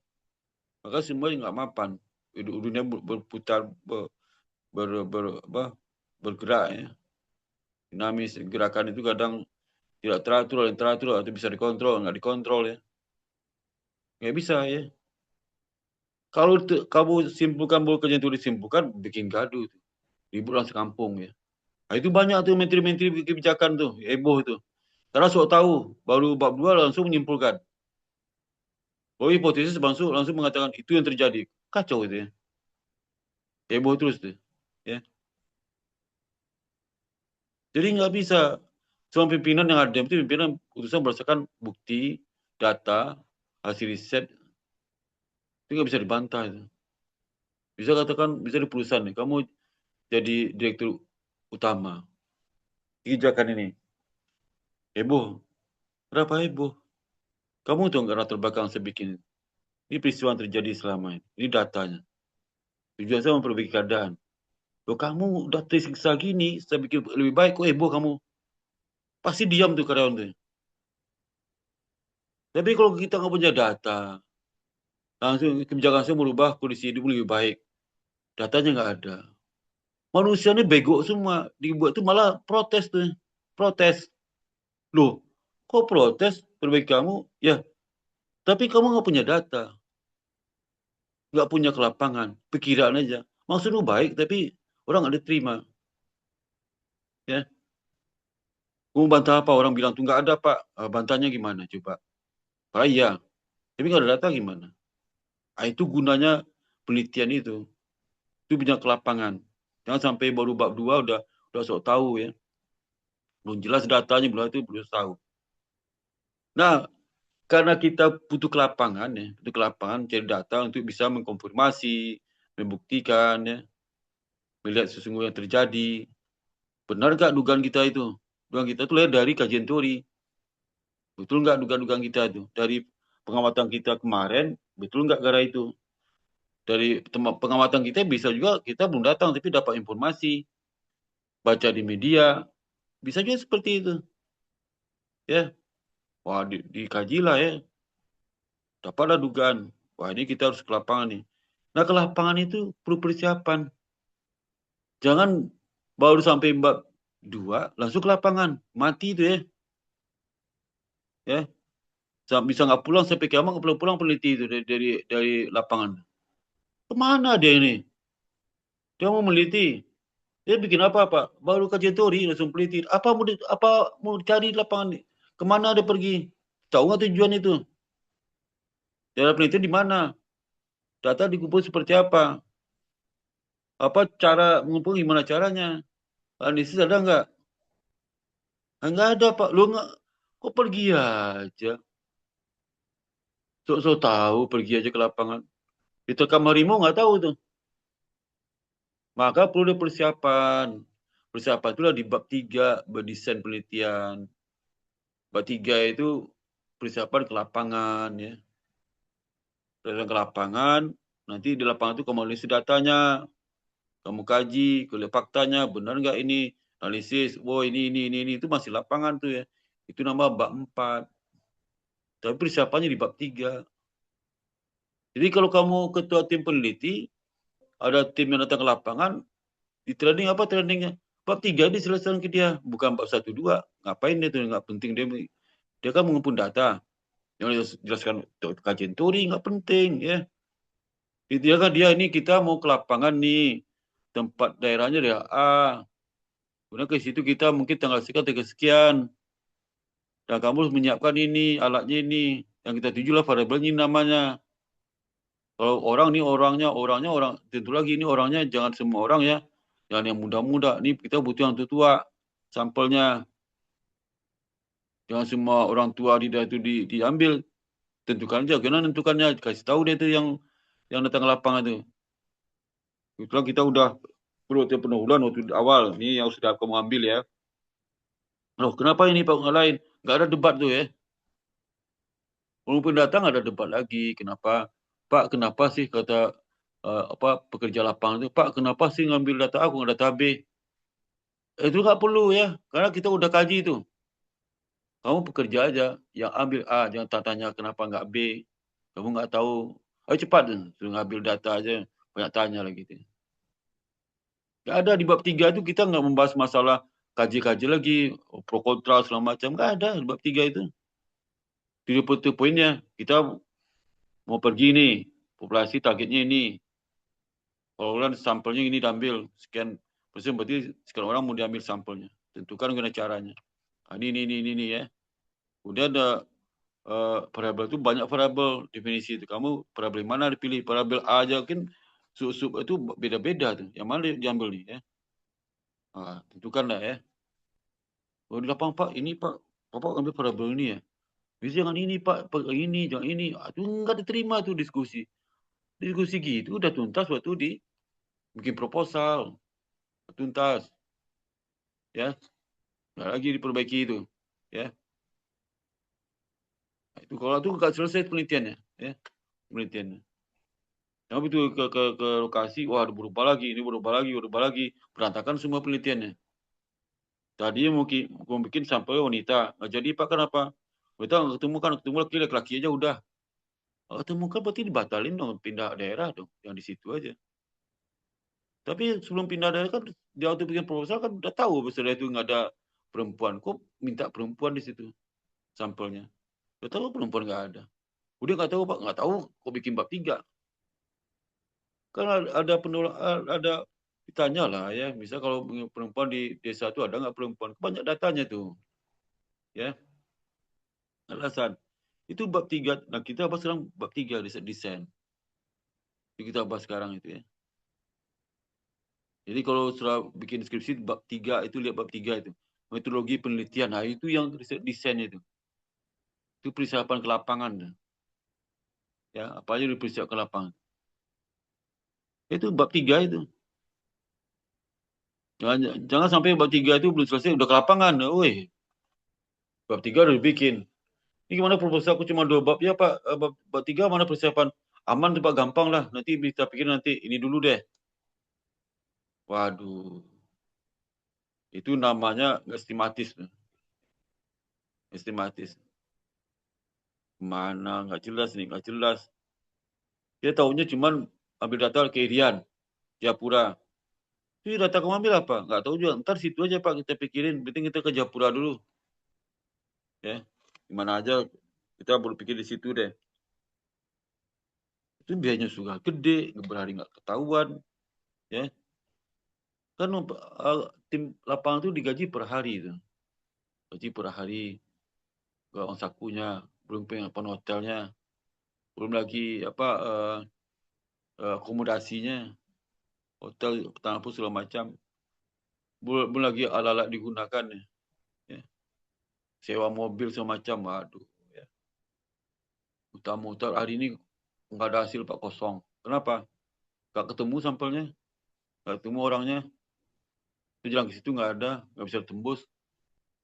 maka semua nggak mapan. Dunia berputar, bergerak ya. Dinamis, gerakan itu kadang tidak teratur, yang teratur atau bisa dikontrol, nggak dikontrol ya. Nggak bisa ya. Kalau kamu simpulkan bahwa kajian itu disimpulkan, bikin gaduh. Ribut langsung kampung ya. Nah, itu banyak tuh menteri-menteri kebijakan tuh, heboh tuh. Karena sok tahu, baru bab 2 langsung menyimpulkan. Bahwa hipotesis langsung mengatakan itu yang terjadi. Kacau itu ya. Heboh terus tuh. Ya. Jadi nggak bisa. Semua pimpinan yang ada itu pimpinan putusan berdasarkan bukti, data, hasil riset. Itu nggak bisa dibantah itu. Bisa katakan, bisa di perusahaan nih, kamu jadi direktur utama. Kebijakan ini. Heboh. Berapa heboh? Kamu tahu nggak latar belakang saya bikin? Ini peristiwa yang terjadi selama ini. Ini datanya. Tujuan saya memperbaiki keadaan. Loh kamu udah tersiksa gini, saya bikin lebih baik, kok heboh kamu? Pasti diam tuh karyawan tuh. Tapi kalau kita nggak punya data, langsung kebijakan saya merubah kondisi hidup lebih baik. Datanya nggak ada. Manusia ini bego semua. Dibuat tuh malah protes tuh. Protes. Loh, kok protes perbaiki kamu? Ya, tapi kamu nggak punya data. Nggak punya ke lapangan. Pikiran aja. Maksudmu baik, tapi orang nggak diterima. Ya. Kamu bantah apa? Orang bilang tuh nggak ada Pak. Bantahnya gimana coba? Pak iya. Tapi nggak ada data gimana? Nah, itu gunanya penelitian itu. Itu punya ke lapangan. Jangan sampai baru bab 2 udah sok tahu ya. Belum jelas datanya, belum tahu. Nah, karena kita butuh ke lapangan ya, butuh ke lapangan cari data untuk bisa mengkonfirmasi, membuktikan ya, melihat sesungguhnya yang terjadi. Benar nggak dugaan kita itu? Dugaan kita itu lahir dari kajian teori. Betul nggak dugaan-dugaan kita itu? Dari pengamatan kita kemarin, betul nggak gara itu? Dari pengamatan kita bisa juga kita belum datang tapi dapat informasi, baca di media, bisa juga seperti itu. Ya, wah dikajilah ya, dapatlah dugaan. Wah ini kita harus ke lapangan nih. Nah ke lapangan itu perlu persiapan. Jangan baru sampai bab 2 langsung ke lapangan, mati itu ya. Ya, bisa nggak pulang sampai kiamat, nggak pulang peneliti itu dari lapangan. Kemana dia ini? Dia mau meneliti. Dia bikin apa Pak? Baru kajian teori langsung peneliti. Apa mau cari di lapangan? Kemana dia pergi? Tahu nggak tujuan itu? Dalam penelitian di mana? Data dikumpul seperti apa? Apa cara mengumpul, gimana caranya? Analisis ada nggak? Nggak ada Pak. Lu nggak, kok pergi aja? So tahu pergi aja ke lapangan. Diterkam harimau nggak tahu tuh. Maka perlu ada persiapan. Persiapan itulah di bab 3 berdesain penelitian. Bab 3 itu persiapan ke lapangan ya. Persiapan ke lapangan, nanti di lapangan itu kamu analisis datanya. Kamu kaji, kulihat faktanya, benar nggak ini? Analisis, ini itu masih lapangan tuh ya. Itu nama bab 4. Tapi persiapannya di bab 3. Jadi kalau kamu ketua tim peneliti, ada tim yang datang ke lapangan, di training apa trainingnya? Bab 3 diselesaikan ke dia, bukan bab 1, 2. Ngapain dia tuh, nggak penting dia kan mengumpul data. Yang dijelaskan kajian teori nggak penting ya. Dia kan ini kita mau ke lapangan nih, tempat daerahnya daerah A. Kemudian ke situ kita mungkin tanggal sekian, Dan kamu harus menyiapkan ini, alatnya ini. Yang kita tujulah variabel ini namanya. Kalau orang ni orangnya orang, tentu lagi ini orangnya jangan semua orang ya. Jangan yang muda-muda. Ni kita butuh yang tua-tua sampelnya. Jangan semua orang tua di itu diambil. Tentukan aja, kena nentukannya. Kasih tahu dia tu yang datang ke lapangan tu. Itulah kita udah perlu penuhulan waktu awal. Ni yang sudah kamu ambil ya. Loh, kenapa ini Pak nggak lain? Nggak ada debat tu ya. Walaupun datang ada debat lagi. Kenapa? Pak, kenapa sih kata pekerja lapangan tu? Pak, kenapa sih ngambil data aku, data B? Itu nggak perlu ya. Karena kita udah kaji tu. Kamu pekerja aja. Yang ambil A, jangan tanya kenapa nggak B. Kamu nggak tahu. Ayo cepat. Suruh ngambil data aja. Banyak tanya lagi tu. Nggak ada di bab 3 itu kita nggak membahas masalah kaji-kaji lagi. Pro kontra segala macam. Nggak ada di bab 3 itu. 30 poinnya. Kita mau pergi nih, populasi targetnya ini. Kalau kan sampelnya ini diambil, sekian persen berarti sekian orang mau diambil sampelnya. Tentukan gimana caranya. Ini ya. Kemudian ada variabel itu banyak variabel definisi itu. Kamu variabel mana dipilih? Variabel A aja kan sub itu beda-beda tuh. Yang mana diambil nih ya. Tentukanlah ya. Oh di lapang Pak, ini Pak, Bapak ambil variabel ini ya. Bisa jangan ini Pak, ini jangan ini. Itu enggak diterima tuh diskusi. Diskusi gitu udah tuntas waktu bikin proposal. Tuntas. Ya. Nah, lagi diperbaiki itu. Ya. Nah, itu kalau itu enggak selesai penelitiannya, ya. Penelitiannya. Tapi itu ke lokasi, wah berubah lagi, ini berubah lagi. Berantakan semua penelitiannya. Tadi mau bikin sampel wanita. Nggak jadi Pak, kenapa? Kita ketemu laki-laki aja udah. Ketemu kan berarti dibatalin dong, pindah daerah dong, yang di situ aja. Tapi sebelum pindah daerah kan dia waktu bikin proposal kan udah tahu peserta itu nggak ada perempuan. Kok minta perempuan di situ sampelnya? Udah tahu perempuan nggak ada. Udah nggak tahu Pak, nggak tahu kok bikin bab 3. Kan ada penolak, ada ditanya lah ya. Misal kalau perempuan di desa itu ada nggak perempuan? Banyak datanya tuh. Ya. Alasan. Itu bab 3. Nah kita bahas sekarang bab 3 desain. Jadi kita bahas sekarang itu ya. Jadi kalau sudah bikin deskripsi bab 3 itu lihat bab 3 itu. Metodologi penelitian. Nah itu yang desain itu. Itu persiapan ke lapangan. Ya, apa aja dipersiapkan ke lapangan. Itu bab 3 itu. Jangan sampai bab 3 itu belum selesai udah ke lapangan. Woi. Bab 3 udah dibikin. Ini gimana proposal aku cuma 2 bab ya Pak. Bab 3 mana persiapan? Aman tuh Pak, gampang lah. Nanti bisa pikir nanti ini dulu deh. Waduh. Itu namanya estimatis. Estimatis. Mana nggak jelas nih, nggak jelas. Dia tahunya cuma ambil data Kerian, Japura. Itu data kamu ambil apa? Nggak tahu juga. Ntar situ aja Pak kita pikirin. Penting kita ke Japura dulu. Ya, gimana aja kita baru pikir di situ deh. Itu biayanya sudah gede, berhari nggak ketahuan. Ya. Kan tim lapangan itu digaji per hari itu. Gaji per hari. Uang sakunya, belum penginapan hotelnya. Belum lagi akomodasinya. Hotel, tanah pun segala macam. Belum lagi alat-alat digunakan. Ya. Sewa mobil segala macam. Waduh. Ya. Mutar-mutar hari ini nggak ada hasil Pak, kosong. Kenapa? Nggak ketemu sampelnya. Nggak ketemu orangnya. Itu jalan ke situ nggak ada. Nggak bisa tembus.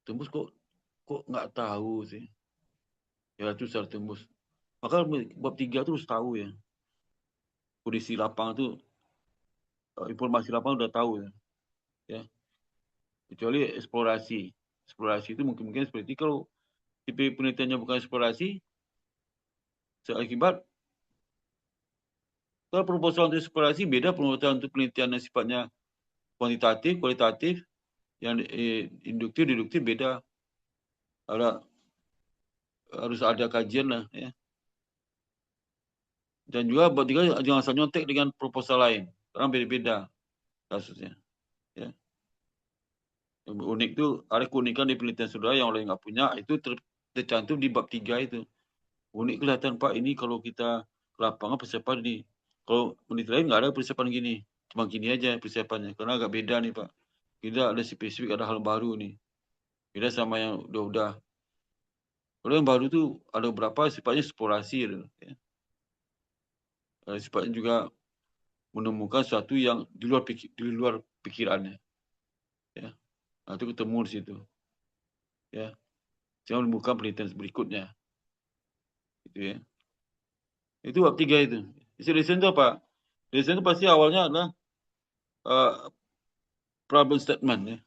Tembus kok nggak tahu sih. Ya itu secara tembus. Maka bab 3 itu harus tahu ya. Kondisi lapangan itu, informasi lapangan udah tahu ya. Ya. Kecuali eksplorasi. Eksplorasi itu mungkin seperti kalau tipe penelitiannya bukan eksplorasi, seakibat kalau proposal untuk eksplorasi beda proposal untuk penelitian yang sifatnya kuantitatif, kualitatif, yang induktif, deduktif beda. Harus ada kajian lah ya. Dan juga bab 3 jangan asal nyontek dengan proposal lain. Orang beda-beda kasusnya. Ya. Yang unik itu ada keunikan di penelitian saudara yang orang nggak punya, itu tercantum di bab 3 itu. Unik kelihatan Pak, ini kalau kita ke lapangan persiapan ini. Kalau unit lain nggak ada persiapan gini. Cuma gini aja persiapannya. Karena agak beda nih Pak. Kita ada spesifik, ada hal baru nih. Beda sama yang udah. Kalau yang baru tuh ada beberapa sifatnya eksplorasi. Ya. Sifatnya juga menemukan sesuatu yang di luar pikirannya. Ya. Nah, itu ketemu di situ. Ya. Saya menemukan penelitian berikutnya. Gitu ya. Itu bab 3 itu. Isi lesson itu apa? Lesson itu pasti awalnya adalah problem statement ya.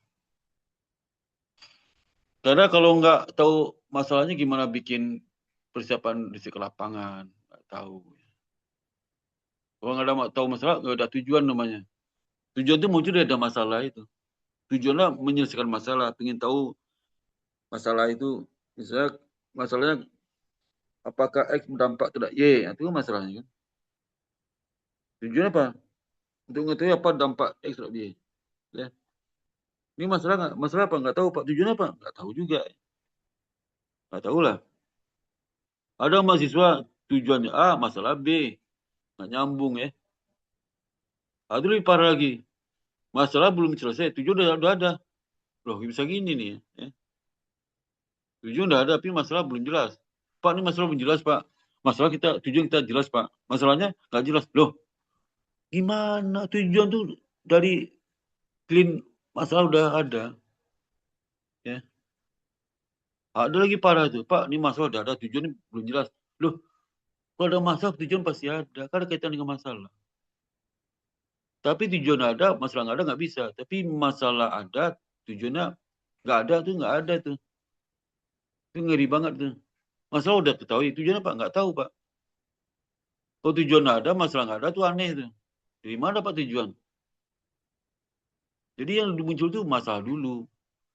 Karena kalau nggak tahu masalahnya gimana bikin persiapan riset ke lapangan, nggak tahu. Kalau nggak ada tahu masalah, nggak ada tujuan namanya. Tujuan itu muncul dari ada masalah itu. Tujuannya menyelesaikan masalah, ingin tahu masalah itu. Misalnya masalahnya apakah X berdampak terhadap Y, itu kan masalahnya kan. Tujuannya apa? Untuk mengetahui apa dampak X terhadap Y. Ya. Ini masalah nggak? Masalah apa? Nggak tahu Pak. Tujuannya apa? Nggak tahu juga. Nggak tahu lah. Ada mahasiswa tujuannya A, masalah B. Nggak nyambung ya. Itu lebih parah lagi. Masalah belum selesai, tujuan udah ada. Loh, bisa gini nih. Ya. Tujuan udah ada, tapi masalah belum jelas. Pak, ini masalah belum jelas, Pak. Masalah kita, tujuan kita jelas, Pak. Masalahnya nggak jelas. Loh, gimana tujuan tuh dari clean masalah udah ada. Ya. Ada lagi parah tuh, Pak, ini masalah udah ada, tujuan belum jelas. Loh, kalau ada masalah, tujuan pasti ada. Karena kaitan dengan masalah. Tapi tujuan ada, masalah nggak ada nggak bisa. Tapi masalah ada, tujuannya nggak ada tuh, nggak ada tuh. Itu ngeri banget tuh. Masalah udah ketahui, tujuannya Pak nggak tahu Pak. Kalau tujuan ada, masalah nggak ada tuh aneh tuh. Dari mana Pak tujuan? Jadi yang muncul tuh masalah dulu.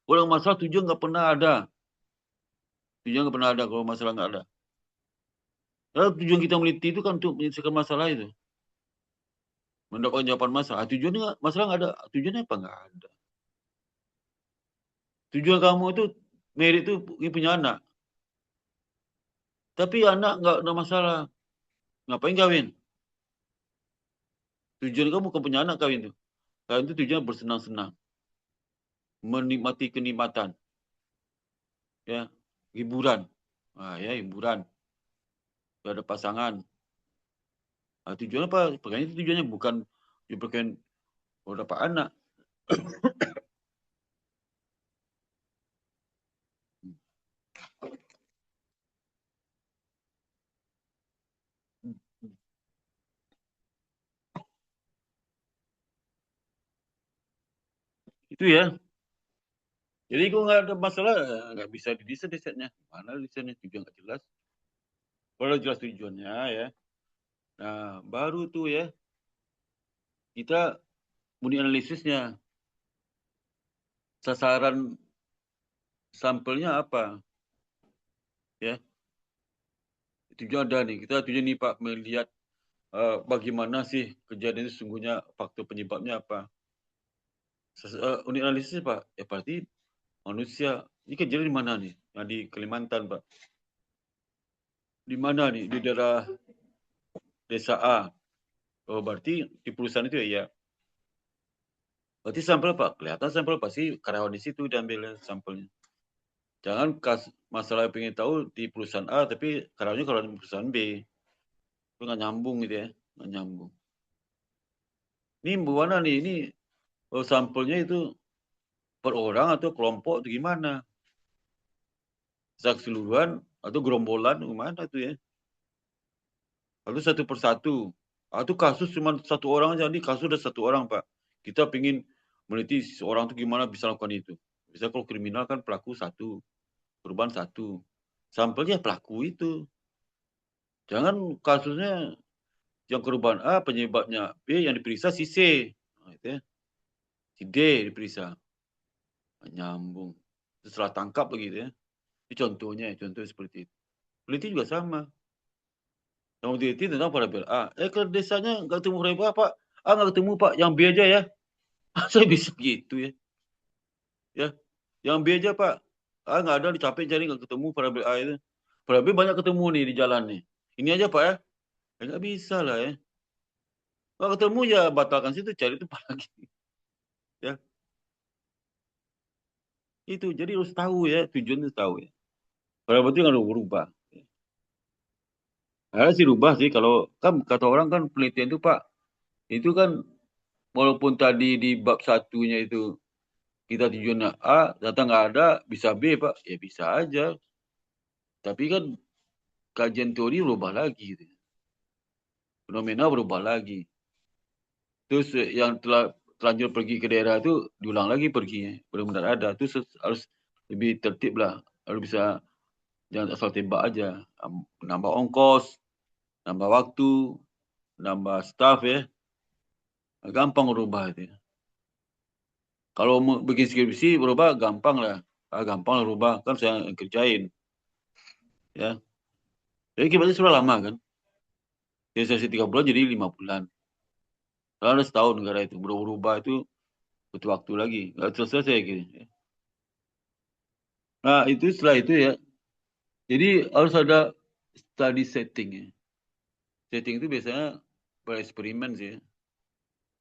Orang masalah tujuan nggak pernah ada. Tujuan nggak pernah ada kalau masalah nggak ada. Lalu tujuan kita meneliti itu kan untuk menyelesaikan masalah itu. Mendapatkan jawaban masalah. Tujuannya masalah nggak ada. Tujuannya apa? Nggak ada. Tujuan kamu itu merit itu punya anak. Tapi anak nggak ada masalah. Ngapain kawin? Tujuan kamu bukan punya anak kawin tuh. Kawin itu tujuan bersenang-senang. Menikmati kenikmatan. Ya, hiburan. Nah, ya hiburan. Gak ada pasangan. Nah, tujuannya apa? Pokoknya itu tujuannya bukan dipakai dapat anak. Itu ya. Jadi kalau nggak ada masalah, nggak bisa didesain desainnya. Mana desainnya? Tujuan nggak jelas. Kalau jelas tujuannya ya. Nah, baru tuh ya. Kita bunyi analisisnya. Sasaran sampelnya apa? Ya. Tujuan ada nih. Kita tujuan nih Pak melihat bagaimana sih kejadian itu sesungguhnya, faktor penyebabnya apa. Unit analisis Pak, ya berarti manusia. Ini kejadian di mana nih? Yang di Kalimantan Pak. Di mana nih? Di daerah desa A. Oh, berarti di perusahaan itu ya. Berarti sampel Pak, kelihatan sampel pasti karyawan di situ diambil sampelnya. Jangan masalah pengen tahu di perusahaan A, tapi karyawannya kalau di perusahaan B. Itu nggak nyambung gitu ya, nggak nyambung. Ini bagaimana nih? Ini sampelnya itu per orang atau kelompok atau gimana? Keseluruhan atau gerombolan gimana tuh ya? Lalu satu persatu. Itu kasus cuma satu orang aja. Ini kasus ada satu orang Pak. Kita ingin meneliti seorang itu gimana bisa lakukan itu. Bisa kalau kriminal kan pelaku satu, korban satu. Sampelnya pelaku itu. Jangan kasusnya yang korban A, penyebabnya B, yang diperiksa si C. Nah, itu ya. Si D diperiksa. Nyambung. Setelah tangkap begitu ya. Itu contohnya seperti itu. Peneliti juga sama. Yang meneliti tentang variabel A. Ke desanya nggak ketemu variabel A, Pak. A nggak ketemu, Pak. Yang B aja ya. Saya bisa gitu ya. Ya. Yang B aja, Pak. Nggak ada, capek cari nggak ketemu variabel A itu. Variabel banyak ketemu nih di jalan nih. Ini aja Pak ya. Nggak bisa lah ya. Kalau ketemu ya batalkan situ, cari tempat lagi. Ya. Itu jadi harus tahu ya, tujuannya tahu ya. Variabel itu nggak ada berubah. Ada sih rubah sih, kalau kan kata orang kan penelitian itu Pak, itu kan walaupun tadi di bab satunya itu kita tujuannya A, data nggak ada, bisa B Pak, ya bisa aja. Tapi kan kajian teori berubah lagi, gitu. Fenomena berubah lagi. Terus yang telah terlanjur pergi ke daerah itu diulang lagi perginya, benar-benar ada. Terus harus lebih tertib lah, harus bisa jangan asal tembak aja, nambah ongkos, nambah waktu, nambah staff ya, gampang berubah itu. Kalau mau bikin skripsi berubah gampang lah, gampang lah berubah, kan saya yang kerjain, ya. Jadi kibatnya sudah lama kan, dari sesi 3 bulan jadi 5 bulan. Kalau ada setahun negara itu berubah itu butuh waktu lagi, nggak selesai gitu. Nah itu setelah itu ya, jadi harus ada study setting ya. Setting itu biasanya bereksperimen sih.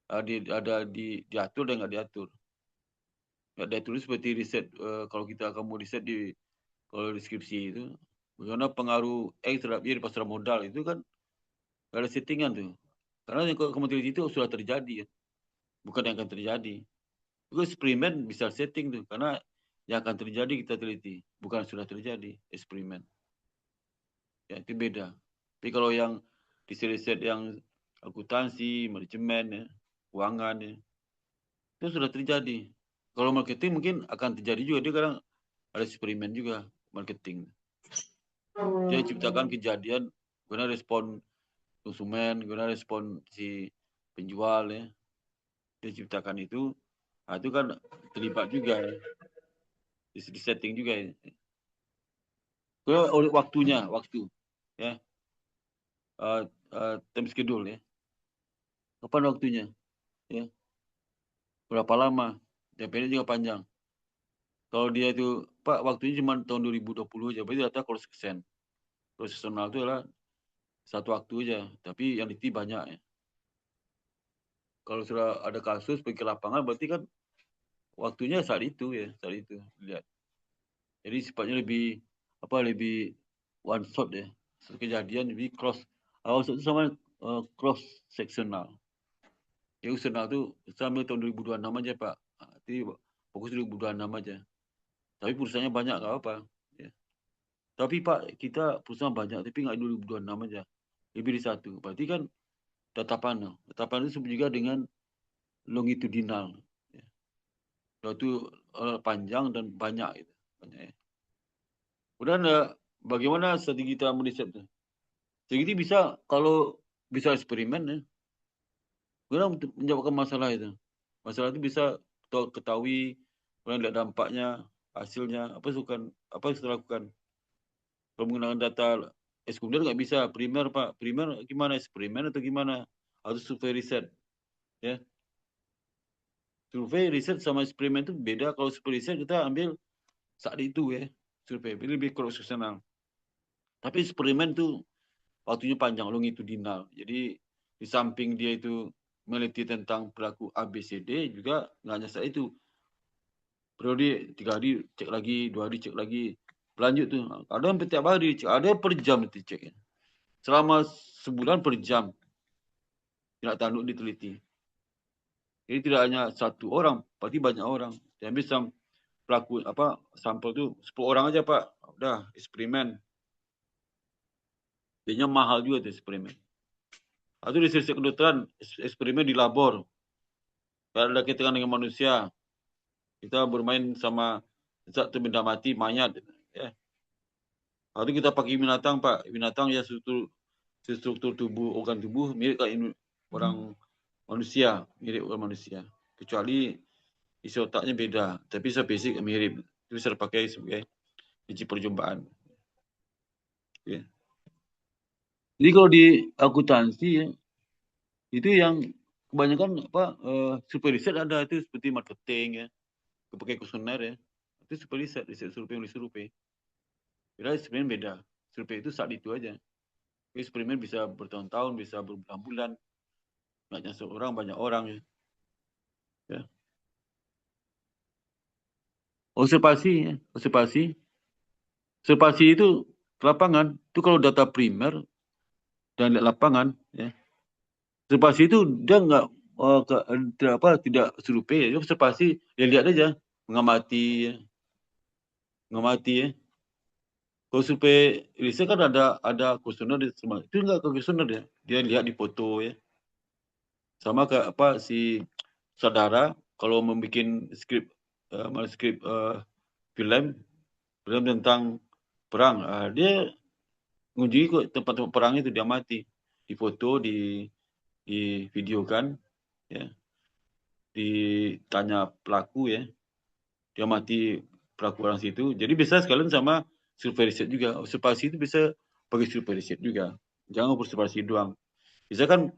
Ada diatur dan nggak diatur. Nggak diatur seperti riset, kalau kita kamu riset di kalau deskripsi itu, bagaimana pengaruh X terhadap Y di pasar modal itu kan nggak ada settingan tuh. Karena yang kamu teliti itu sudah terjadi ya, bukan yang akan terjadi. Itu eksperimen bisa setting tuh, karena yang akan terjadi kita teliti, bukan sudah terjadi eksperimen. Ya itu beda. Tapi kalau yang riset yang akuntansi, manajemen, ya, keuangan, ya, itu sudah terjadi. Kalau marketing mungkin akan terjadi juga, dia kadang ada eksperimen juga marketing. Dia ciptakan kejadian, guna respon konsumen, guna respon si penjual ya. Dia ciptakan itu, nah itu kan terlibat juga ya. Di setting juga ya. Kalau waktunya, ya. Time schedule ya. Kapan waktunya? Ya. Berapa lama? DP-nya juga panjang. Kalau dia itu, Pak, waktunya cuma tahun 2020 aja, berarti data cross-section. Cross-sectional itu adalah satu waktu aja, tapi yang diti banyak ya. Kalau sudah ada kasus pergi ke lapangan, berarti kan waktunya saat itu ya, saat itu lihat. Jadi sifatnya lebih one shot ya. Satu kejadian lebih cross. Itu sama cross sectional. Yang sectional itu sampai tahun 2026 aja Pak. Jadi fokus 2026 aja. Tapi perusahaannya banyak nggak apa. Ya. Tapi Pak, kita perusahaan banyak, tapi nggak 2026 aja. Lebih dari satu. Berarti kan data panel. Data panel itu juga dengan longitudinal. Ya. Itu panjang dan banyak. Gitu. Banyak, ya. Kemudian bagaimana strategi kita meriset itu? Strategi bisa, kalau bisa eksperimen ya. Kemudian menjawabkan masalah itu. Masalah itu bisa ketahui, kemudian lihat dampaknya, hasilnya, apa yang kita lakukan. Kalau menggunakan data sekunder nggak bisa, primer Pak. Primer gimana, eksperimen atau gimana? Harus survei riset. Ya. Survei riset sama eksperimen itu beda. Kalau survei riset kita ambil saat itu ya. Survei lebih cross-sectional. Tapi eksperimen itu waktunya panjang, longitudinal. Jadi di samping dia itu meneliti tentang perilaku ABCD, juga nggak hanya saat itu. Periode 3 hari cek lagi, 2 hari cek lagi. Lanjut tuh. Ada yang setiap hari cek, ada per jam itu cek. Selama sebulan per jam. Tidak tanduk diteliti. Jadi tidak hanya satu orang, pasti banyak orang. Diambil pelaku sampel itu 10 orang aja Pak. Udah eksperimen. Jadinya mahal juga tuh eksperimen. Atau di riset kedokteran, eksperimen di labor. Kalau ada kaitan dengan manusia, kita bermain sama zat benda mati, mayat. Ya. Lalu kita pakai binatang Pak. Binatang ya struktur tubuh, organ tubuh mirip kayak orang manusia, mirip orang manusia. Kecuali isi otaknya beda, tapi secara basic mirip. Itu bisa dipakai sebagai biji perjumpaan. Ya. Jadi kalau di akuntansi ya, itu yang kebanyakan survei riset ada itu seperti marketing ya, pakai kuesioner ya, Itu super riset survei oleh survei. Kira eksperimen beda. Survei itu saat itu aja. Eksperimen bisa bertahun-tahun, bisa berbulan-bulan. Nggak hanya seorang, banyak orang ya. Ya. Observasi ya. Observasi itu ke lapangan. Itu kalau data primer dan lihat lapangan ya. Observasi itu dia tidak survei, dia observasi, dia lihat aja, mengamati ya. Kalau survei riset kan ada kuesioner di semua. Itu enggak ke kuesioner dia lihat di foto ya. Sama kayak si saudara kalau membuat skrip film tentang perang, dia mengunjungi kok tempat-tempat perang itu, dia amati, di foto, di videokan ya. Ditanya pelaku ya, dia amati pelaku orang situ. Jadi bisa sekalian sama survei riset juga. Observasi itu bisa bagi survei riset juga. Jangan observasi doang. Bisa kan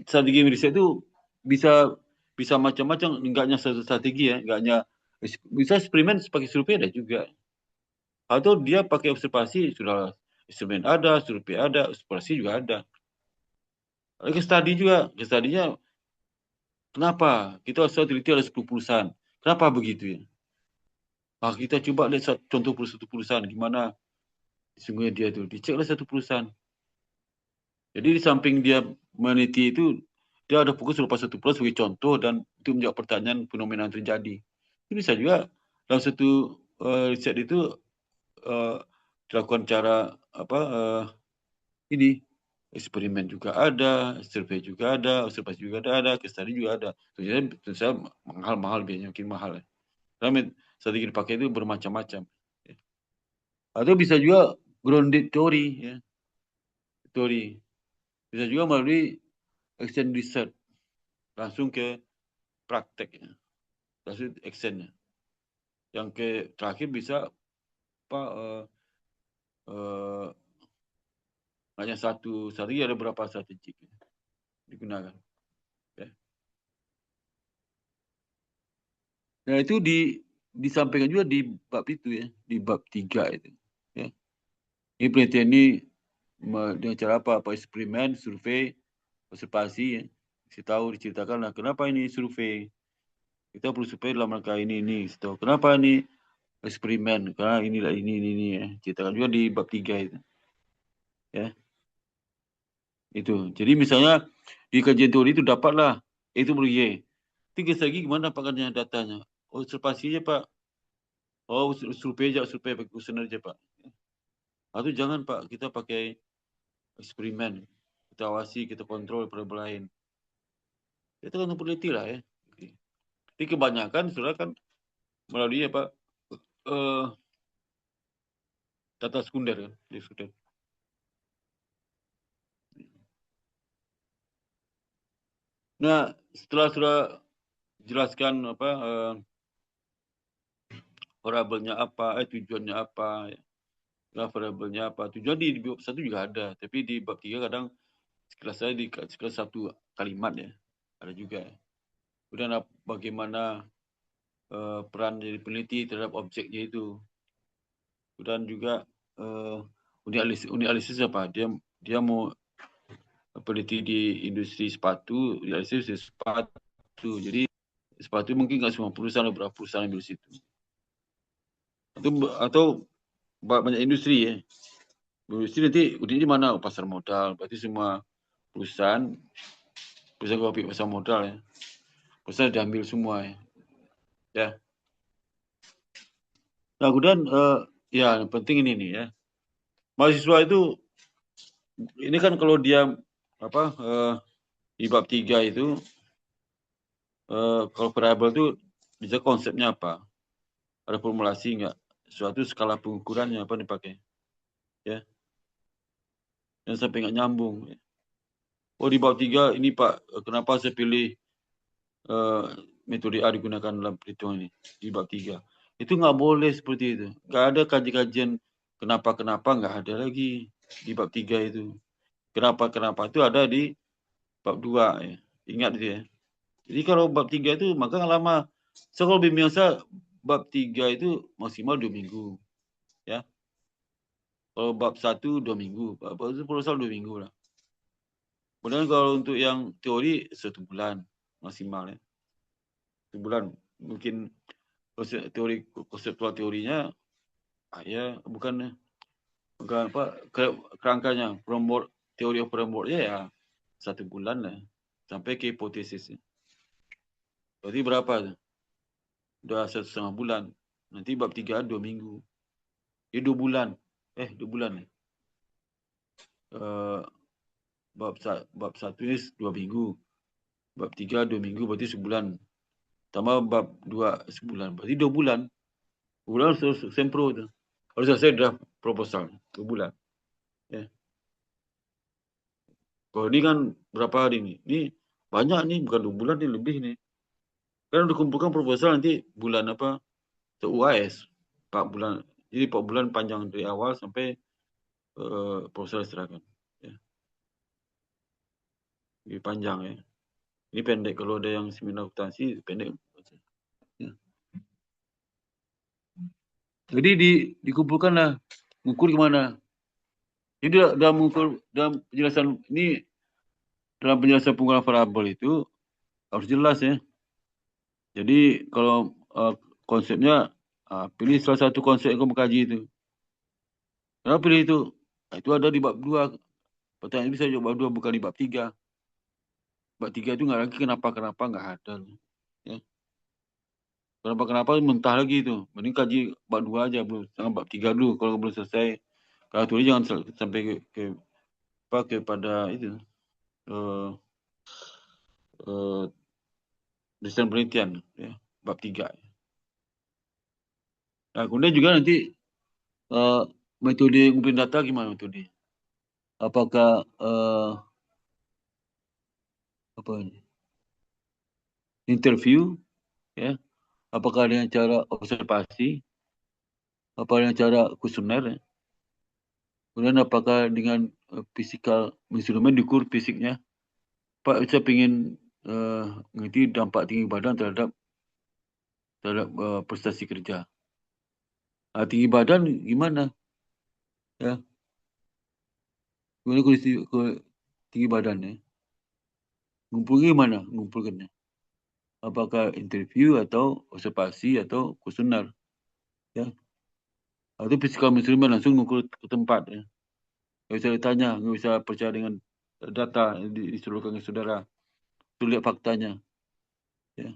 strategi riset itu bisa macam-macam, enggak hanya satu strategi ya, enggak hanya bisa eksperimen pakai survei ada juga. Atau dia pakai observasi, sudah eksperimen ada, survei ada, observasi juga ada. Ke study juga, ke studinya kenapa? Kita teliti ada 10 perusahaan. Kenapa begitu ya? Kita coba lihat contoh satu perusahaan, gimana sesungguhnya dia itu. Diceklah satu perusahaan. Jadi di samping dia meneliti itu, dia ada fokus lepas satu perusahaan sebagai contoh dan itu menjawab pertanyaan fenomena yang terjadi. Itu bisa juga dalam satu riset itu dilakukan cara eksperimen juga ada, survei juga ada, observasi juga ada, case study juga ada. Tentu saja mahal biayanya, mungkin mahal ya. Karena strategi dipakai itu bermacam-macam. Ya. Atau bisa juga grounded theory ya. Teori. Bisa juga melalui action research. Langsung ke praktek ya. Langsung actionnya. Yang terakhir bisa hanya satu strategi, ada beberapa strategi digunakan. Ya. Nah itu disampaikan juga di bab itu ya, di bab 3 itu. Ya. Ini penelitian ini dengan cara apa eksperimen, survei, observasi ya. Diceritakan lah kenapa ini survei. Kita perlu survei dalam rangka ini. Kenapa ini eksperimen? Karena ini ya. Ceritakan juga di bab 3 itu. Ya. Itu. Jadi misalnya di kajian teori itu dapatlah itu perlu Y. Tiga lagi gimana dapatkannya datanya? Observasi aja Pak. Survei pakai kuesioner aja Pak. Atau jangan Pak, kita pakai eksperimen. Kita awasi, kita kontrol variabel lain. Itu kan peneliti lah ya. Jadi kebanyakan sudah kan melalui apa? Data sekunder kan. Nah, setelah sudah jelaskan variabelnya apa, tujuannya apa, variabelnya apa. Tujuan di bab 1 juga ada, tapi di bab 3 kadang sekelas satu kalimat ya. Ada juga. Kemudian bagaimana peran dari peneliti terhadap objeknya itu. Kemudian juga unit analisis apa? Dia mau peneliti di industri sepatu, di industri sepatu. Jadi sepatu mungkin nggak semua perusahaan, beberapa perusahaan ambil situ. Atau banyak industri ya. Industri nanti di mana? Pasar modal. Berarti semua perusahaan kopi pasar modal ya. Perusahaan diambil semua ya. Ya. Nah, kemudian ya penting ini nih ya. Mahasiswa itu ini kan kalau dia di bab 3 itu kalau variabel itu bisa konsepnya apa? Ada formulasi enggak? Suatu skala pengukurannya apa dipakai? Ya. Yang sampai enggak nyambung. Di bab 3 ini Pak, kenapa saya pilih metode A digunakan dalam perhitungan ini di bab 3? Itu enggak boleh seperti itu. Enggak ada kajian kenapa enggak ada lagi di bab 3 itu. Kenapa itu ada di bab 2 ya. Ingat itu ya. Jadi kalau bab 3 itu maka lama. So kalau lebih biasa bab 3 itu maksimal 2 minggu. Ya. Kalau bab 1 2 minggu. Bab itu proposal 2 minggu lah. Kemudian kalau untuk yang teori 1 bulan maksimal ya. 1 bulan. Mungkin konsep teori konseptual teorinya ya bukan apa kerangkanya framework teori of frameworknya ya 1 bulan lah sampai ke hipotesis. Berarti berapa tu? Dah 1,5 bulan. Nanti bab 3 2 minggu. 2 bulan. 2 bulan. Bab 1 ni 2 minggu. Bab 3 2 minggu berarti sebulan. Tambah bab 2 sebulan. Berarti 2 bulan. 2 bulan sempro tu. Harus selesai draft proposal. 2 bulan. Ya. Kalau ni kan berapa hari ni? Ni banyak ni. Bukan 2 bulan ni, lebih ni. Kan udah kumpulkan proposal nanti bulan apa? UAS. 4 bulan. Jadi 4 bulan panjang dari awal sampai proposal diserahkan. Ya. Lebih panjang ya. Ini pendek. Kalau ada yang seminar akuntansi, pendek. Ya. Jadi dikumpulkanlah. Mengukur ke mana? Jadi dalam mengukur, dalam penjelasan ini, dalam penjelasan penggunaan variabel itu harus jelas ya. Jadi kalau konsepnya pilih salah satu konsep yang kamu kaji itu. Kenapa pilih itu? Itu ada di bab 2. Pertanyaan ini saya jawab bab 2 bukan di bab 3. Bab 3 itu enggak lagi kenapa enggak ada. Ya. Kenapa mentah lagi itu. Mending kaji bab 2 aja, jangan bab 3 dulu kalau belum selesai. Kalau tulis jangan sampai kepada itu. Desain penelitian ya, bab 3. Nah, kemudian juga nanti metode ngumpulin data gimana metode? Apakah apa ini? Interview ya? Apakah dengan cara observasi? Apa dengan cara kuesioner ya? Kemudian apakah dengan physical instrument diukur fisiknya? Pak saya ingin mengerti dampak tinggi badan terhadap prestasi kerja. Tinggi badan gimana? Ya. Gimana kondisi tinggi badan ya? Ngumpulnya gimana? Ngumpulkannya. Apakah interview atau observasi atau kuesioner? Ya. Atau physical instrument langsung ngukur ke tempat ya. Nggak bisa ditanya, nggak bisa percaya dengan data yang disuruhkan ke saudara. Itu lihat faktanya. Ya.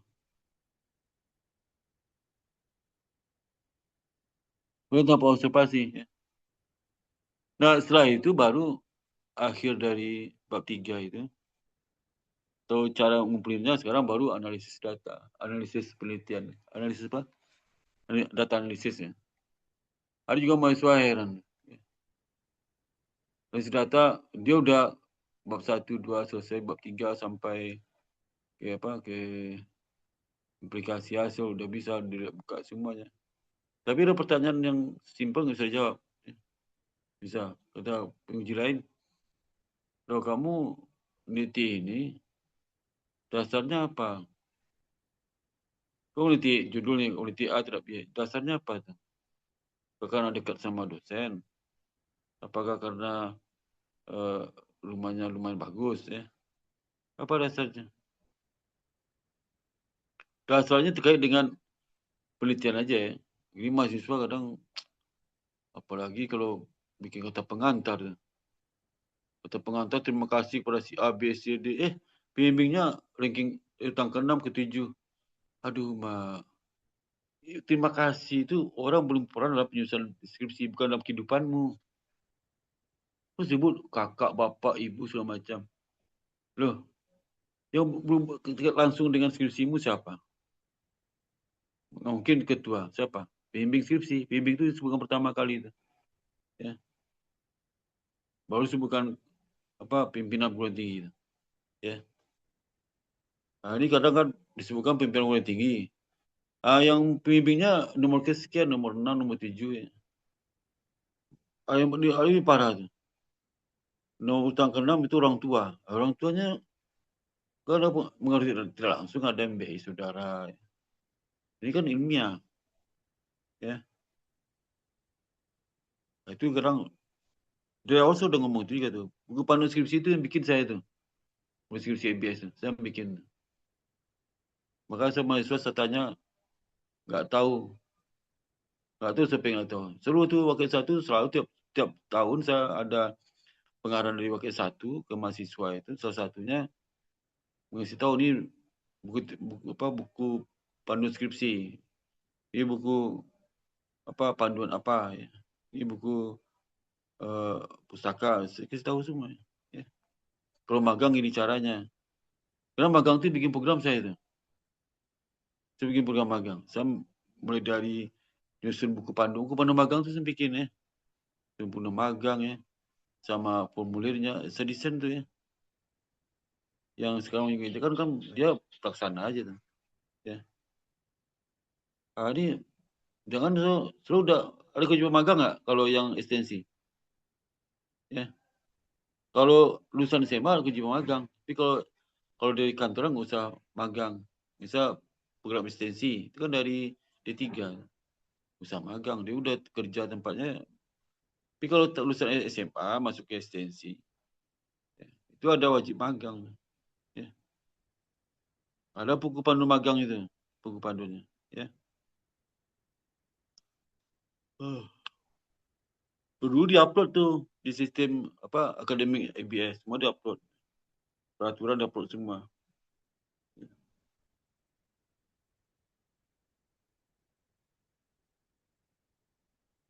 Kemudian tanpa observasi. Ya. Nah setelah itu baru akhir dari bab 3 itu. Atau cara ngumpulinnya sekarang baru analisis data. Analisis penelitian. Analisis apa? Data analisis ya. Ada juga mahasiswa heran. Analisis data, dia udah bab 1, 2 selesai, bab 3 sampai ke implikasi hasil, udah bisa buka semuanya. Tapi ada pertanyaan yang simpel nggak bisa jawab. Bisa. Kata penguji lain, kalau kamu meneliti ini, dasarnya apa? Kau meneliti judul nih, meneliti A terhadap B. Dasarnya apa? Apakah karena dekat sama dosen? Apakah karena rumahnya lumayan bagus? Ya? Apa dasarnya? Dasarnya terkait dengan penelitian aja ya. Ini mahasiswa kadang, apalagi kalau bikin kata pengantar. Kata pengantar, terima kasih kepada si A, B, C, D. Pembimbingnya ranking urutan ke-6 ke-7. Aduh, Mak. Terima kasih itu orang belum pernah dalam penyusunan deskripsi, bukan dalam kehidupanmu. Kau sebut kakak, bapak, ibu, segala macam. Loh, yang belum langsung dengan skripsimu siapa? Mungkin ketua. Siapa? Pembimbing skripsi. Pembimbing itu disebutkan pertama kali itu. Ya. Baru sebutkan pimpinan perguruan tinggi itu. Ya. Nah, ini kadang kan disebutkan pimpinan perguruan tinggi. Yang pembimbingnya nomor kesekian, nomor 6, nomor 7 ya. Yang ini parah tu. Nomor urutan ke-6 itu orang tua. Orang tuanya kalau mengerti tidak langsung ada MBI saudara. Ini kan ilmiah. Ya. Itu kadang dari awal saya udah ngomong juga tuh. Buku panduan skripsi itu yang bikin saya tuh. Buku skripsi ABS tuh. Saya bikin. Maka saya mahasiswa saya tanya, nggak tahu. Nggak tahu siapa yang nggak tahu. Seru tuh wakil satu selalu tiap tahun saya ada pengarahan dari wakil satu ke mahasiswa itu. Salah satunya mengasih tahu ini buku panduan skripsi. Ini buku panduan apa ya. Ini buku pustaka. Saya kasih tahu semua. Ya. Kalau magang ini caranya. Karena magang itu bikin program saya itu. Saya bikin program magang. Saya mulai dari nyusun buku panduan magang itu saya bikin ya. Sempurna magang ya. Sama formulirnya. Saya desain tuh ya. Yang sekarang kan dia pelaksana aja tuh. Ya. Ini jangan selalu udah ada kejuan magang nggak kalau yang ekstensi? Ya. Kalau lulusan SMA ada kejuan magang. Tapi kalau dari kantoran nggak usah magang. Bisa program ekstensi itu kan dari D3. Usah magang, dia udah kerja tempatnya. Tapi kalau lulusan SMA masuk ke ekstensi, ya, itu ada wajib magang. Ya. Ada buku pandu magang itu, buku pandunya. Ya. Dulu diupload tuh di sistem akademik ABS, semua diupload. Peraturan diupload semua.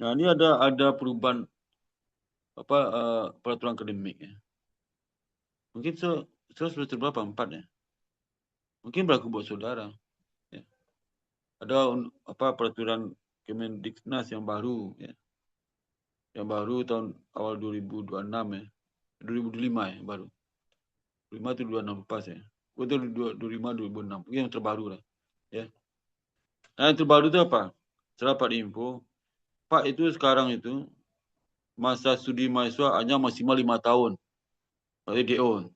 Nah, ini ada perubahan peraturan akademik ya. Mungkin semester berapa? 4 ya. Mungkin berlaku buat saudara. Ya. Ada peraturan Kemendiknas yang baru ya. Yang baru tahun awal 2026 ya. 2025 ya baru. 5 itu 26 pas ya. Betul 25 2006. Yang terbaru lah. Ya. Nah, yang terbaru itu apa? Setelah Pak info, Pak itu sekarang itu masa studi mahasiswa hanya maksimal 5 tahun. Berarti DO.